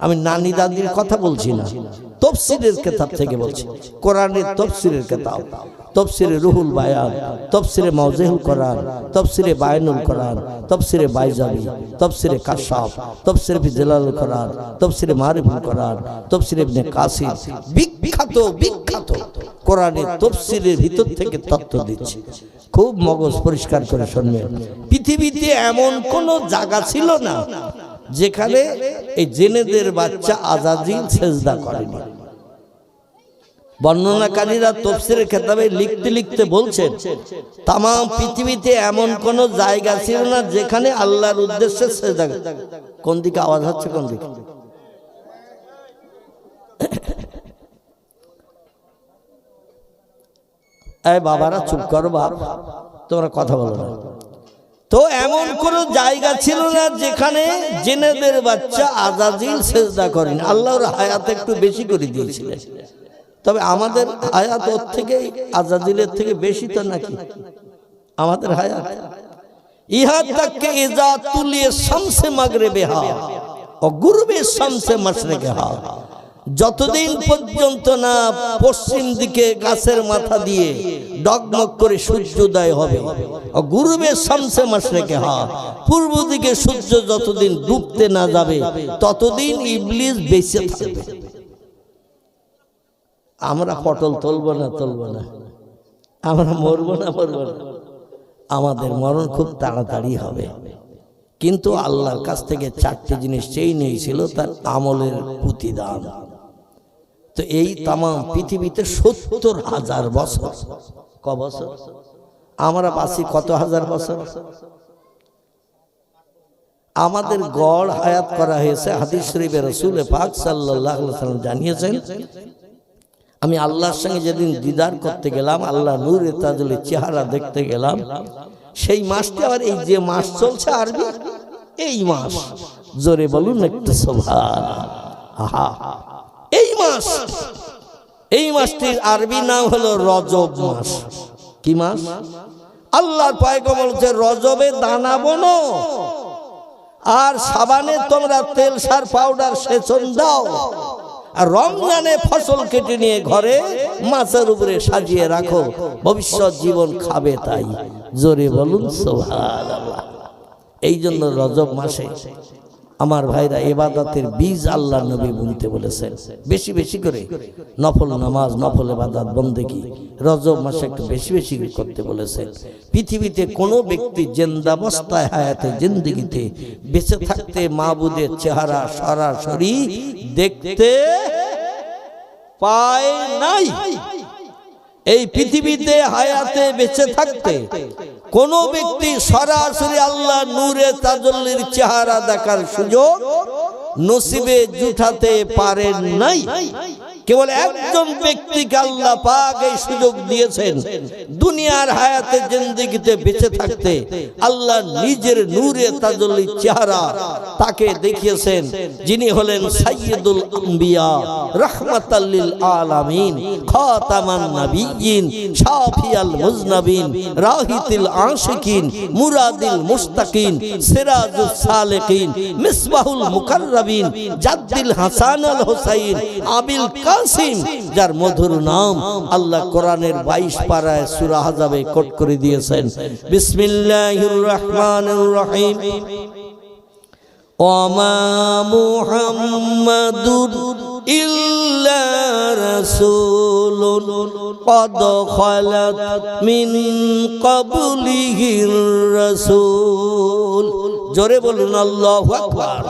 আমি নানি দাদির কথা বলছি না, তাফসীরের কিতাব থেকে বলছি। কোরআনের তাফসীরের কিতাব, তাফসীরে রুহুল বায়ান, তাফসীরে মাওজিহুল কোরআন, তাফসীরে বায়ানুল কোরআন, তাফসীরে বাইজাবি, তাফসীরে কাশাফ, তাফসীরে জালালুল কোরআন, তাফসীরে মারিফুল কোরআন, তাফসীরে ইবনে কাসির, বিখ্যাত বিখ্যাত কোরআনের তাফসীরের ভিতর থেকে তথ্য দিচ্ছি। খুব মগজ পরিষ্কার করে শুনবেন। পৃথিবীতে এমন কোন জায়গা ছিল না যেখানে এই জিনেদের বাচ্চা আজাজিল সেজদা করেনি। বর্ণনাকারীরা তাফসীরের কিতাবে লিখতে লিখতে বলছেন তাম পৃথিবীতে এমন কোন জায়গা ছিল না যেখানে আল্লাহর উদ্দেশ্যে সেজদা। কোন দিকে আওয়াজ হচ্ছে? কোন দিকে? এই বাবারা চুপ করো, বাপ তোমরা কথা বলো না। তো এমন কোন জায়গা ছিল না যেখানে জিনেদের বাচ্চা আজাজিল সেজদা করেন। আল্লাহর হায়াত একটু বেশি করে দিয়েছিলেন, তবে আমাদের হায়াত ওর থেকে আজাজিলের থেকে বেশি তো নাকি? আমাদের হায়াত ইহা তাকে ইজা তুলিয়ে শামসে মাগরিবে হা ও গুরবে শামসে মাশরিকে হা। যতদিন পর্যন্ত না পশ্চিম দিকে গাছের মাথা দিয়ে ডগমগ করে সূর্যোদয় হবে, গুরুবের শামসে মাশরিকে হা, পূর্ব দিকে সূর্য যতদিন ডুবতে না যাবে ততদিন ইবলিস বেঁচে থাকবে। আমরা পটল তুলবো না, আমরা মরবো না, আমাদের মরণ খুব তাড়াতাড়ি হবে। কিন্তু আল্লাহর কাছ থেকে চারটি জিনিস চেয়ে নিয়েছিল, তার আমলের প্রতিদান। তো এই তাম পৃথিবীতে ৭০,০০০ বছর, ক বছর আমরা বাঁচি? কত হাজার বছর? আমাদের গড় হায়াত করা হয়েছে, হাদিস শরীফে রাসূল পাক সাল্লাল্লাহু আলাইহি ওয়াসাল্লাম জানিয়েছেন, আমি আল্লাহর সঙ্গে যেদিন দিদার করতে গেলাম, আল্লাহ নূরে তাজুলের চেহারা দেখতে গেলাম, সেই মাসটি আবার এই যে মাস চলছে আরবি, এই মাস, জোরে বলুন একটু সুবহানাল্লাহ। এই মাসটির আরবি নাম হলো রজব মাস। কি মাস? আল্লাহর পয়গম্বর বলছে রজবে দানা বোনো আর সাবানে তোমরা তেল সার পাউডার সেচন দাও, আর রমজানে ফসল কেটে নিয়ে ঘরে মাছের উপরে সাজিয়ে রাখো, ভবিষ্যৎ জীবন খাবে তাই। জোরে বলুন সুবহানাল্লাহ। এই জন্য রজব মাসে আমার ভাইরা ইবাদতের বীজ আল্লাহ নবী বুনতে বলেছেন, বেশি বেশি করে নফল নামাজ, নফল ইবাদত বন্দেগী রজব মাসে একটু বেশি বেশি করতে বলেছেন। পৃথিবীতে কোনো ব্যক্তি জিন্দাবস্থায় হায়াতে জিন্দেগিতে বেঁচে থাকতে মাবুদের চেহারা সরাসরি দেখতে পায় নাই। এই পৃথিবীতে হায়াতে বেঁচে থাকতে কোন ব্যক্তি সরাসরি আল্লাহ নূরে তাজল্লির চেহারা দেখার সুযোগ নসিবে জুটাতে পারেন নাই। কেবল একজন ব্যক্তিকে আল্লাহ পাক এই সুযোগ দিয়েছেন, দুনিয়ার হায়াতে জিন্দেগিতে বেঁচে থাকতে আল্লাহ নিজের নূরে তাজল্লি চেহারা তাকে দেখিয়েছেন, যিনি হলেন সাইয়্যিদুল আম্বিয়া, রাহমাতাল লিল আলামিন, খাতামান নাবিয়্যিন, শাফিয়াল মুজনাবিন, রাহিতিল আশিকিন, মুরাদিল মুস্তাকিন, সিরাজুস সালিকিন, মিসবাহুল মুকাররাবিন, জাদ্দিল হাসান আল হুসাইন, আবিল কাসিম, যার মধুর নাম আল্লাহ কোরআনের 22 পারায় সূরা আহজাবে কোট করে দিয়েছেন। বিসমিল্লাহির রহমানির রহিম। ওমা মুহাম্মাদুর ইল্লা রাসূলুন ক্বাদ খালাত মিন ক্বাবলিহির রাসূল। জোরে বলুন আল্লাহু আকবার,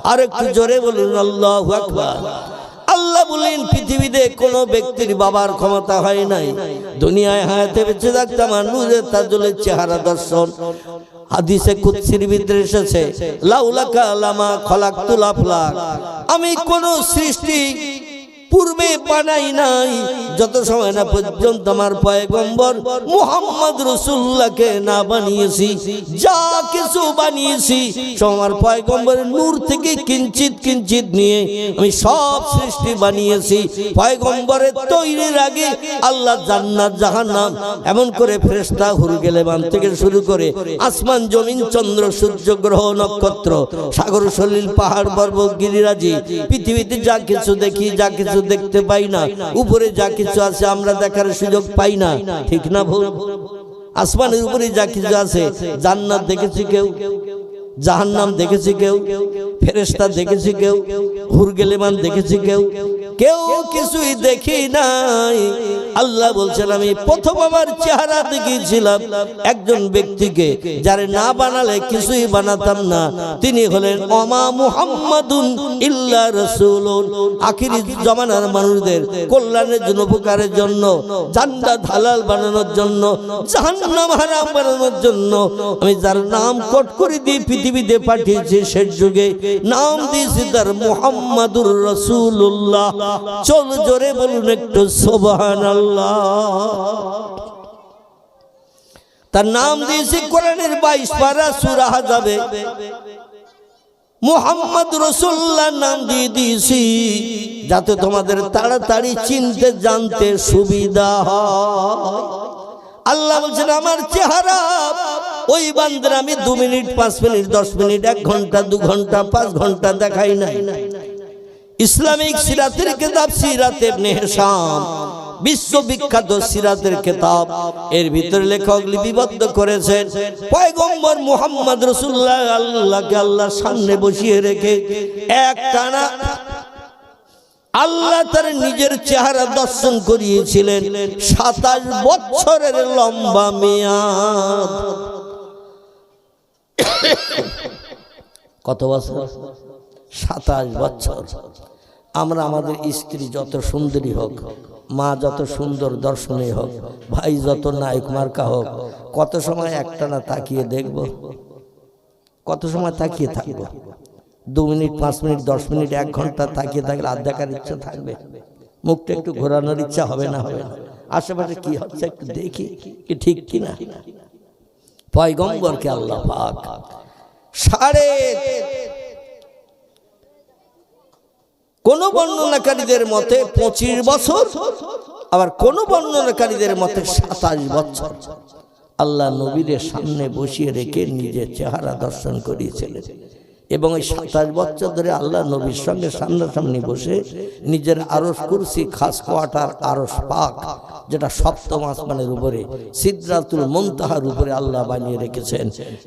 আর একটু জোরে বলুন আল্লাহু আকবার। আল্লাহ বলেন পৃথিবীতে কোনো ব্যক্তির বাবার ক্ষমতা হয় নাই দুনিয়ায় হায়াতে বেঁচে থাকতে আমার নূরে তাজুলের চেহারা দর্শন। হাদিসে কুদসির ভিতরে এসেছে, লাউলাকা লামা খলাকতুল আফলাক, আমি কোন সৃষ্টি পূর্বে বানাই নাই যত সময় না পর্যন্ত আমার পয়গম্বর মুহাম্মদ রাসূলুল্লাহকে না বানিয়েছি। যা কিছু বানিয়েছি আমার পয়গম্বরের নূর থেকে কিঞ্চিত কিঞ্চিত নিয়ে আমি সব সৃষ্টি বানিয়েছি। পয়গম্বরের তৈরির আগে আল্লাহ জান্নাত জাহান্নাম এমন করে ফেরেশতা হুরগেলেমান থেকে শুরু করে আসমান জমিন চন্দ্র সূর্য গ্রহ নক্ষত্র সাগর সলিল পাহাড় পর্বত গিরিরাজি পৃথিবীতে যা কিছু দেখি, যা কিছু দেখতে পাই না, উপরে যা কিছু আছে আমরা দেখার সুযোগ পাই না, ঠিক না ভুল? আসমানের উপরে যা কিছু আছে, জান্নাত দেখেছি কেউ, জাহান্নাম দেখেছি কেউ, ফেরেশতা দেখেছি কেউ, হুরগেলেমান দেখেছি কেউ? কেউ কিছুই দেখি নাই। আল্লাহ বলছেন আমি প্রথম আমার চেহারা দেখিয়েছিলাম একজন ব্যক্তিকে, যারে না বানালে কিছুই বানাতাম না, তিনি হলেন ওমা মুহাম্মাদুন ইল্লা রাসূলুন। আখিরি জামানার মানুষদের কল্যাণের জন্য, উপকারের জন্য, জান্নাত হালাল বানানোর জন্য, জাহান্নাম হারাম বানানোর জন্য আমি যার নাম কোট করে দিয়ে পৃথিবীতে পাঠিয়েছি, শেষ যুগে নাম দিয়েছি তার মুহাম্মাদুর রাসূলুল্লাহ। চল জোরে বলুন একটু সুবহানাল্লাহ। তার নাম দিয়েছি কোরআনের 22 পারা সূরা আহজাবে মুহাম্মদ রাসূলুল্লাহ নাম দিয়ে দিয়েছি, যাতে তোমাদের তাড়াতাড়ি চিনতে জানতে সুবিধা হয়। আল্লাহ বলছেন আমার চেহারা ওই বান্দার আমি 2 মিনিট 5 মিনিট 10 মিনিট 1 ঘন্টা 2 ঘন্টা 5 ঘন্টা দেখাই নাই, ইসলামিক সিরাতের কিতাব সিরাত ইবনে হিশাম, বিশ্ববিখ্যাত সিরাতের কিতাব, এর ভিতরে লেখক লিপিবদ্ধ করেছেন পয়গম্বর মুহাম্মদ রাসূলুল্লাহ আল্লাহকে আল্লাহর সামনে বসিয়ে রেখে একটানা আল্লাহ তার নিজের চেহারা দর্শন করিয়েছিলেন 27 বছরের লম্বা মেয়াদ। কত বছর? 27 বছর। আমরা আমাদের স্ত্রী যত সুন্দরী হোক, মা যত সুন্দর দর্শনী হোক, ভাই যত নায়ক মার্কা হোক, কত সময় একটানা তাকিয়ে দেখব? কত সময় তাকিয়ে থাকবো? 2 মিনিট, 5 মিনিট, 10 মিনিট, 1 ঘন্টা তাকিয়ে থাকলে আর দেখার ইচ্ছা থাকবে? মুখটা একটু ঘোরানোর ইচ্ছা হবে না? হবে না? আশেপাশে কি হচ্ছে একটু দেখি, কি ঠিক কিনা। পয়গম্বরকে আল্লাহ পাক কোন বর্ণনাকারীদের মতে 25 বছর, আবার কোন বর্ণনাকারীদের মতে 27 বছর আল্লাহ নবীর সামনে বসিয়ে রেখে নিজের চেহারা দর্শন করিয়েছিলেন। এবং এই 27 বছর ধরে আল্লাহ নবীর সঙ্গে সামনাসামনি বসে নিজের আরশ কুরসি, খাস কোয়ার্টার আরশ পাক, যেটা 7ম আসমানের উপরে সিদরাতুল মুনতাহার উপরে আল্লাহ বানিয়ে রেখেছেন,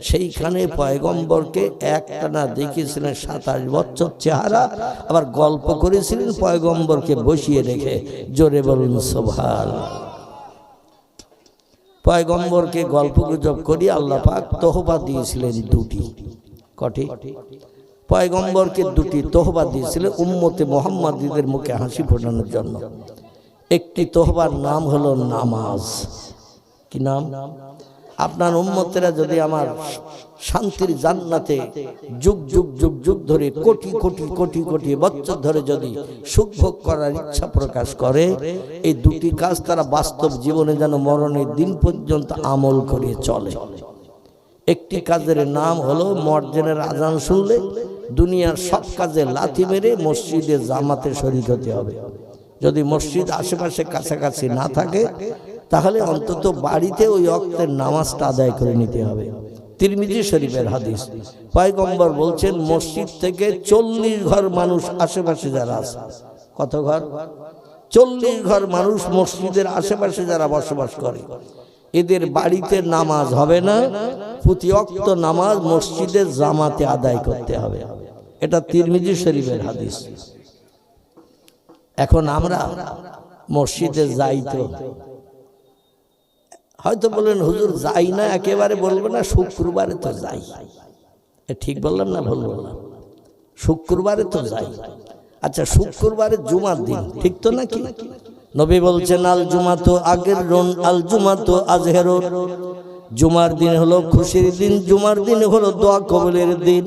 সেইখানে পয়গম্বরকে একটানা দেখিয়েছিলেন 27 বছর চেহারা। আবার গল্প করেছিলেন পয়গম্বরকে বসিয়ে রেখে। জোরে বলুন সুবহানাল্লাহ। পয়গম্বরকে গল্প গুজব করি আল্লাহ পাক তোহফা দিয়েছিলেন 2টি। কটি? পয়গম্বরকে 2টি তোহফা দিয়েছিলেন উম্মতে মুহাম্মাদীদের মুখে হাসি ফোটানোর জন্য। একটি তোহফার নাম হলো নামাজ। কি নাম? আপনার উম্মতেরা যদি আমার শান্তির জান্নাতে যুগ যুগ যুগ যুগ ধরে কোটি কোটি কোটি কোটি বছর ধরে যদি সুখ ভোগ করার ইচ্ছা প্রকাশ করে, এই 2টি কাজ তারা বাস্তব জীবনে যেন মরণের দিন পর্যন্ত আমল করে চলে। একটি কাজের নাম হলো মুয়াজ্জিনের আজান শুনলে দুনিয়ার সব কাজে লাথি মেরে মসজিদে জামাতে শরীক হতে হবে। যদি মসজিদ আশেপাশে কাছাকাছি না থাকে তাহলে অন্তত বাড়িতে ওই ওয়াক্তের নামাজটা আদায় করে নিতে হবে। তিরমিজি শরীফের হাদিস। পয়গম্বর বলছেন মসজিদ থেকে 40 ঘর মানুষ আশেপাশে যারা আছে, কত ঘর? 40 ঘর মানুষ মসজিদের আশেপাশে যারা বসবাস করে, এদের বাড়িতে নামাজ হবে না, প্রতি ওয়াক্ত নামাজ মসজিদের জামাতে আদায় করতে হবে। এটা তিরমিজি শরীফের হাদিস। এখন আমরা মসজিদে যাই তো, হয়তো বলেন হুজুর যাই না, একেবারে বলবো না, শুক্রবারে তো যাই। ঠিক বললাম না ভুল বললাম? শুক্রবারে তো যাই। আচ্ছা, শুক্রবারে জুমার দিন, ঠিক তো নাকি? নবী বলছেন আল জুমাতু আগিরুন আল জুমাতু আজহারুন। জুমার দিন হলো খুশির দিন, জুমার দিন হলো দোয়া কবুলের দিন,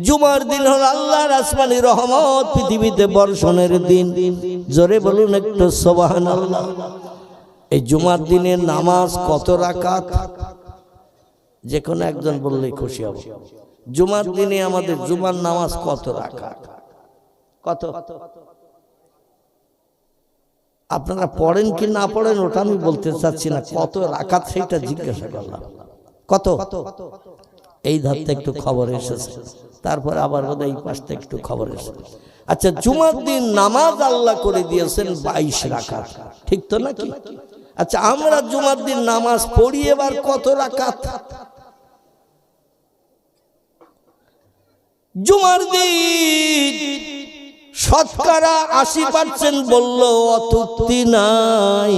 জুমার দিন হলো আল্লাহর আসমানি রহমত পৃথিবীতে বর্ষণের দিন। জোরে বলুন একটু সুবহানাল্লাহ। এই জুমার দিনের নামাজ কত রাকাত? যে কোনো একজন বললেই খুশি হব। জুমার দিনে আমাদের জুমার নামাজ কত রাকাত? কত? আপনারা পড়েন কি না পড়েন ওটা আমি বলতে চাচ্ছি না, কত রাকাত সেটা জিজ্ঞাসা করলাম। কত? এই ধারতে একটু খবর এসেছে, তারপর আবার বোধহয় এই পাশে একটু খবর এসেছে। আচ্ছা, জুমার দিন নামাজ আল্লাহ করে দিয়েছেন 22 রাকাত, ঠিক তো নাকি? আচ্ছা, আমরা জুমার দিন নামাজ পড়ি এবার কত রাকাত? জুমার দিন শতকরা 80% বললো অতুক্তি নাই,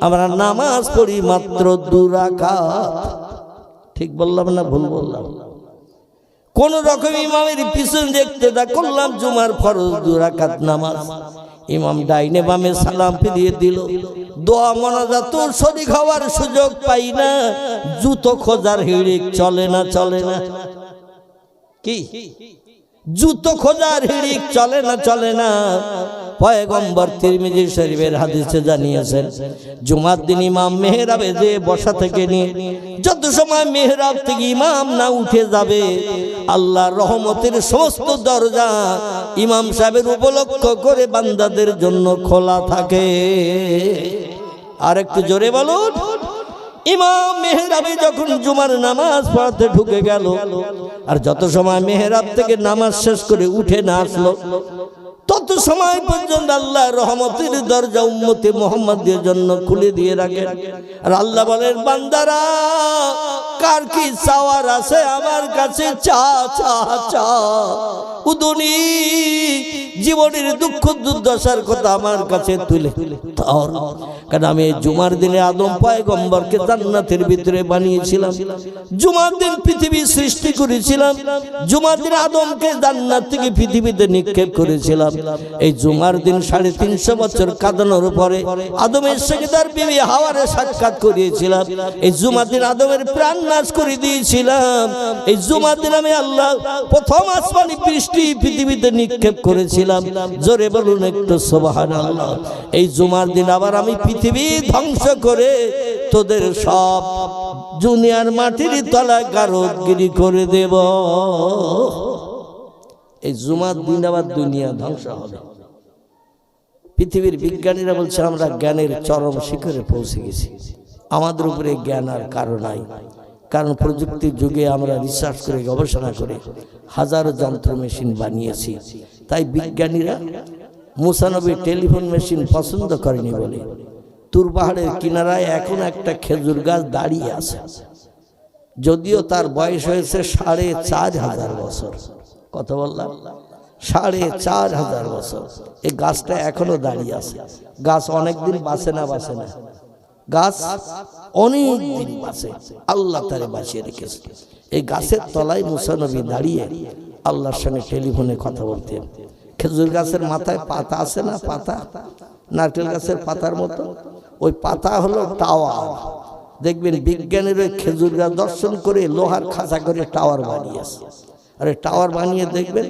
আমরা নামাজ পড়ি মাত্র 2 রাকাত। ঠিক বললাম না ভুল বললাম? কোন রকম ইমামের পিছন দেখতে করলাম জুমার ফরজ 2 রাকাত নামাজ, ইমাম ডাইনে বামে সালাম ফিরিয়ে দিল, দোয়া মোনাজাত শরীক হওয়ার সুযোগ পাই না, জুতো খোঁজার হিড়িক চলে না, চলে না? কি জুতো খোঁজার হিড়িক চলে না, চলে না? পয়গম্বর তিরমিজি শরীফের হাদিসে জানিয়েছেন জুমার দিন ইমাম মেহরাবে যে বসা থেকে নিয়ে যত সময় মেহরাব থেকে ইমাম না উঠে যাবে, আল্লাহর রহমতের সমস্ত দরজা ইমাম সাহেবের উপলক্ষ করে বান্দাদের জন্য খোলা থাকে। আর একটু জোরে বলুন। ইমাম মেহরাবে যখন জুমার নামাজ পড়াতে ঢুকে গেল, আর যত সময় মেহরাব থেকে নামাজ শেষ করে উঠে না আসলো, তত সময় পর্যন্ত আল্লাহ রহমতের দরজা উম্মতে মুহাম্মাদের জন্য খুলে দিয়ে রাখেন। আর আল্লাহ বলেন, বান্দারা কার কি চাওয়ার আছে আমার কাছে চা চা চা। উদুনি, জীবনের দুঃখ দুর্দশার কথা আমার কাছে তুলে ধর। কারণ আমি জুমার দিনে আদম পয়গম্বরকে জান্নাতের ভিতরে বানিয়েছিলাম, জুমার দিন পৃথিবী সৃষ্টি করেছিলাম, জুমার দিন আদমকে জান্নাত থেকে পৃথিবীতে নিক্ষেপ করেছিলাম। এই জুমার দিন 350 বছর কাঁদানোর পরে আদমের সঙ্গে তার বিবি হাওয়ারে সাক্ষাৎ করিয়েছিলাম। এই জুমার দিন আদমের প্রাণ নাশ করে দিয়েছিলাম। এই জুমার দিন আমি আল্লাহ প্রথম আসমানি বৃষ্টি পৃথিবীতে নিক্ষেপ করেছিলাম। জোরে বলুন একটু সুবহানাল্লাহ। এই জুমার দিন আবার আমি পৃথিবী ধ্বংস করে তোদের সব দুনিয়ার মাটির তলায় গারদগিরি করে দেব। এই জুমার দিন আবার দুনিয়া ধ্বংস হবে। পৃথিবীর বিজ্ঞানীরা বলছে আমরা জ্ঞানের চরম শিখরে পৌঁছে গেছি, আমাদের উপরে জ্ঞান আর কারো নাই। কারণ প্রযুক্তির যুগে আমরা রিসার্চ করে গবেষণা করে হাজারো যন্ত্র মেশিন বানিয়েছি। তাই বিজ্ঞানীরা মুসা নবী টেলিফোন মেশিন পছন্দ করেনি বলে তুর পাহাড়ের কিনারায় এখন একটা খেজুর গাছ দাঁড়িয়ে আছে, যদিও তার বয়স হয়েছে 4500 বছর। কত বললাম? 4500 বছর। এই গাছটা এখনো দাঁড়িয়ে আছে। গাছ অনেকদিন বাঁচে না, বাঁচে না, গাছ অনেক দিন বাঁচে, আল্লাহ তারে বাঁচিয়ে রেখেছে। এই গাছের তলায় মুসা নবী দাঁড়িয়ে আল্লাহর সঙ্গে টেলিফোনে কথা বলতেন। খেজুর গাছের মাথায় পাতা আছে না, পাতা নারকেল গাছের পাতার মতো, ওই পাতা হলো টাওয়ার। দেখবেন বিজ্ঞানীর ওই খেজুর গাছ দর্শন করে লোহার খাঁচা করে টাওয়ার বানিয়েছে। আরে টাওয়ার বানিয়ে দেখবেন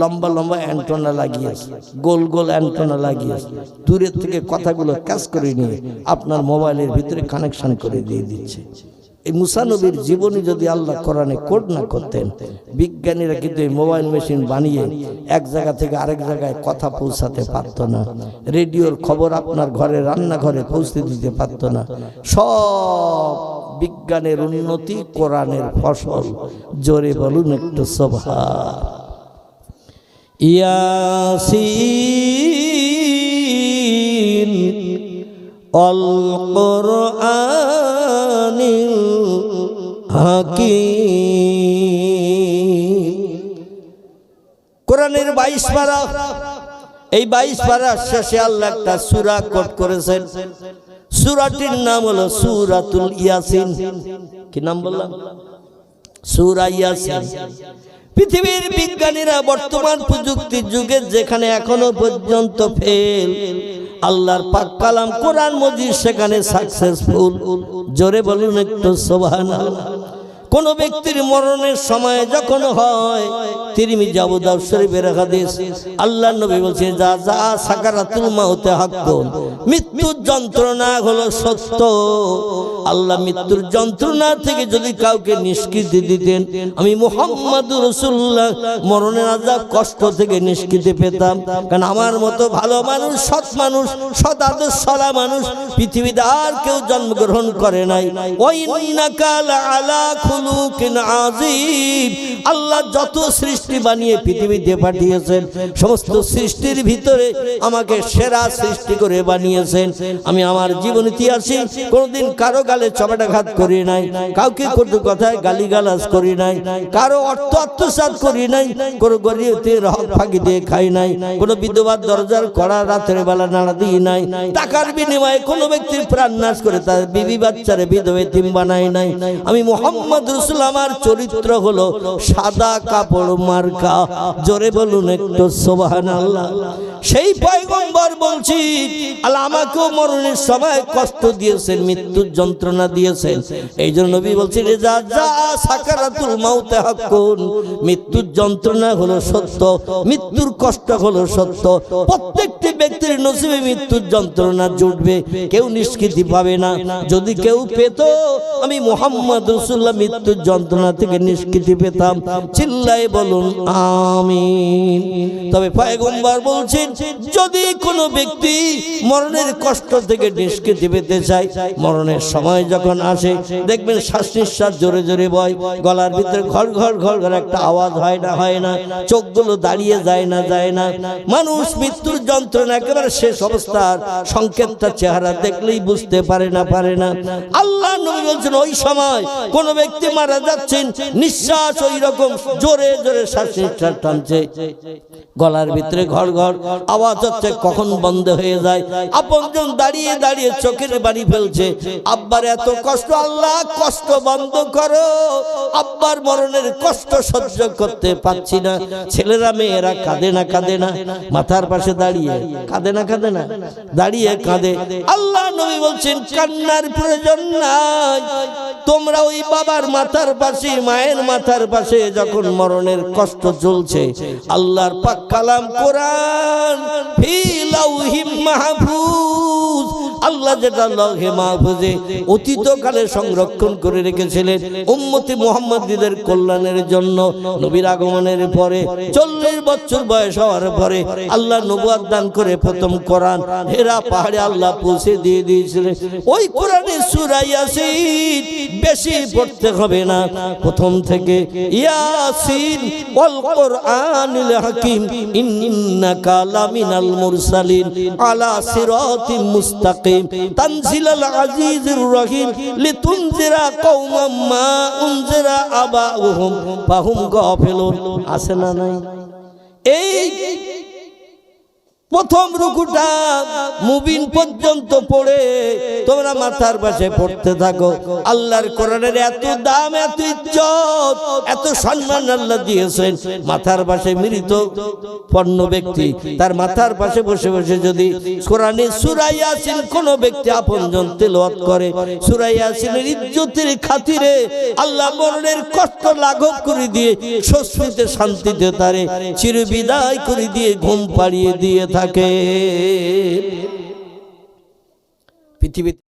লম্বা লম্বা অ্যান্টেনা লাগিয়েছে, গোল গোল অ্যান্টেনা লাগিয়েছে, দূরের থেকে কথাগুলো ক্যাচ করে নিয়ে আপনার মোবাইলের ভিতরে কানেকশন করে দিয়ে দিচ্ছে। এই মুসা নবীর জীবনী যদি আল্লাহ কোরআনে কোড না করতেন, বিজ্ঞানীরা কিন্তু এই মোবাইল মেশিন বানিয়ে এক জায়গা থেকে আরেক জায়গায় কথা পৌঁছাতে পারত না, রেডিওর খবর আপনার ঘরে রান্নাঘরে পৌঁছে দিতে পারত না। সব বিজ্ঞানের উন্নতি, কোরআনের ফসল। জোরে বলুন একটু সুবহান। ইয়াসিন আল কোরআনিল হাকীম। কোরআনের 22 পারা। এই 22 পারার শেষে আল্লাহ একটা সূরা কোট করেছেন। সূরাটির নাম হলো সূরাতুল ইয়াসিন। কি নাম বললাম? সূরা ইয়াসিন। পৃথিবীর বিজ্ঞানীরা বর্তমান প্রযুক্তির যুগে যেখানে এখনো পর্যন্ত ফেল, আল্লাহর পাক কালাম কোরআন মজিদ সেখানে সাকসেসফুল। জোরে বলুন একটু সুবহানাল্লাহ। কোন ব্যক্তির মরণের সময় যখন হয়, তিরমিজি আবু দাউদ শরীফের হাদিস, আল্লাহর নবী বলেছেন, যা যা সাকারাতুল মাউতে হাক্কুন, মৃত্যুর যন্ত্রণা হলো সত্য। আল্লাহ মৃত্যুর যন্ত্রণা থেকে যদি কাউকে নিষ্কৃতি দিতেন, আমি মুহাম্মদুর রাসূলুল্লাহ মরণের আযাব কষ্ট থেকে নিষ্কৃতি পেতাম। কারণ আমার মতো ভালো মানুষ, সৎ মানুষ, সৎ আদর্শওয়ালা মানুষ পৃথিবীতে আর কেউ জন্মগ্রহণ করে নাই। ওয়া ইন্নাকা লাআলা খুলুকিন আযীম। আল্লাহ যত সৃষ্টি বানিয়ে পৃথিবীতে পাঠিয়েছেন, সমস্ত সৃষ্টির ভিতরে আমাকে সেরা সৃষ্টি করে বানিয়েছেন। আমি আমার জীবন ইতিহাসে কোনোদিন কারো গালে চপেটাঘাত করি নাই, কাউকে কটু কথায় গালিগালাজ করি নাই, কারো অর্থ আত্মসাৎ করি নাই, কোনো গরিবের হক ফাঁকি দিয়ে খাই নাই, কোনো বিধবার দরজার কড়া রাতের বেলা নাড়া দিই নাই, টাকার বিনিময়ে কোনো ব্যক্তির প্রাণ নাশ করে তার বিবি বাচ্চারে বিধবা এতিম বানাই নাই। আমি মুহাম্মদ রাসূল, আমার চরিত্র হলো সাদা কাপড় মার্কা। জোরে বলুন একটু সুবহানাল্লাহ। সেই পয়গম্বর বলছি, আল্লাহ আমাকেও মরণের সময় কষ্ট দিয়েছেন, মৃত্যুর যন্ত্রণা দিয়েছেন। এই জন্য নবী বলছেন, যা যা সাকারাতুল মাউতে হাক্কুন, মৃত্যুর যন্ত্রণা হলো সত্য, মৃত্যুর কষ্ট হলো সত্য। প্রত্যেকটি ব্যক্তির নসিবে মৃত্যুর যন্ত্রণা জুটবে, কেউ নিষ্কৃতি পাবে না। যদি কেউ পেত, আমি মুহাম্মদ রাসূলুল্লাহ মৃত্যুর যন্ত্রণা থেকে নিষ্কৃতি পেতাম। চিল্লায়ে বলুন আমিন। তবে পয়গম্বর বলছেন, যদি কোনো ব্যক্তি মরণের কষ্ট থেকে নিষ্কৃতি পেতে চায়, মরণের সময় যখন আসে দেখবেন শ্বাস নিঃশ্বাস জোরে জোরে বয়, গলার ভিতরে ঘর ঘর ঘর ঘর একটা আওয়াজ হয় না, চোখগুলো দাঁড়িয়ে যায় না, মানুষ মৃত্যুর যন্ত্রণা একেবারে শেষ অবস্থার সংকেতটা চেহারা দেখলেই বুঝতে পারে না। আল্লাহ নবী বলছেন, ওই সময় কোন ব্যক্তি মারা যাচ্ছেন, নিঃশ্বাস ওই রকম জোরে জোরে শ্বাস নিঃশ্বাস টানছে, গলার ভিতরে ঘর ঘর আওয়াজ হচ্ছে, কখন বন্ধ হয়ে যায়। আপনজন দাঁড়িয়ে দাঁড়িয়ে চোখের বাড়ি ফেলছে, আব্বার এত কষ্ট, আল্লাহ কষ্ট বন্ধ করো, আব্বার মরণের কষ্ট সহ্য করতে পারছি না। ছেলেরা মেয়েরা কাঁদে না, মাথার পাশে দাঁড়িয়ে কাঁদে না, দাঁড়িয়ে কাঁদে। আল্লাহ নবী বলছেন, কান্নার প্রয়োজন নাই, তোমরা ওই বাবার মাথার পাশে, মায়ের মাথার পাশে যখন মরণের কষ্ট চলছে, আল্লাহর পাক কালাম কোরআন ফি লাউহিম মাহফুজ, আল্লাহ যেটা লৌহে মাহফুজে অতীতকালে সংরক্ষণ করে রেখেছিলেন উম্মতি মুহাম্মাদীদের কল্যাণের জন্য। নবীর আগমনের পরে 40 বছর বয়স হওয়ার পরে আল্লাহ নবুয়ত দান করে প্রথম কোরআন হেরা পাহাড়ে আল্লাহ পৌঁছে দিয়ে দিয়েছিলেন। ওই কোরআনের সূরা ইয়াসিন বেশি পড়তে হবে না, প্রথম থেকে ইয়াসিন ওয়াল কোরআনিল হাকিম ইন্নাকা লামিনাল মুরসালিন আলা সিরাতিম মুস্তাকিম তানজিলাল আজিজির রহিম লিতুনজিরা কওমান মা উনজিরা আবাউহুম ফাহুম গাফিলুন। আছে না নাই? এই প্রথম রুকুটা মুবিন পর্যন্ত পড়ে তোমরা মাথার পাশে পড়তে থাকো। আল্লাহর কোরআনের এত দাম, এত ইজ্জত, এত সম্মান আল্লাহ দিয়েছেন। মাথার পাশে মৃত পণ্য ব্যক্তি তার মাথার পাশে বসে বসে যদি কোরআনের সূরা ইয়াসিন কোন ব্যক্তি আপনজন তেলাওয়াত করে, সূরা ইয়াসিনের ইজ্জতের খাতিরে আল্লাহ মরণের কষ্ট লাঘব করে দিয়ে স্বস্তিতে শান্তিতে তারে চিরবিদায় করে দিয়ে ঘুম পাড়িয়ে দিয়ে থাকে। পৃথিবীতে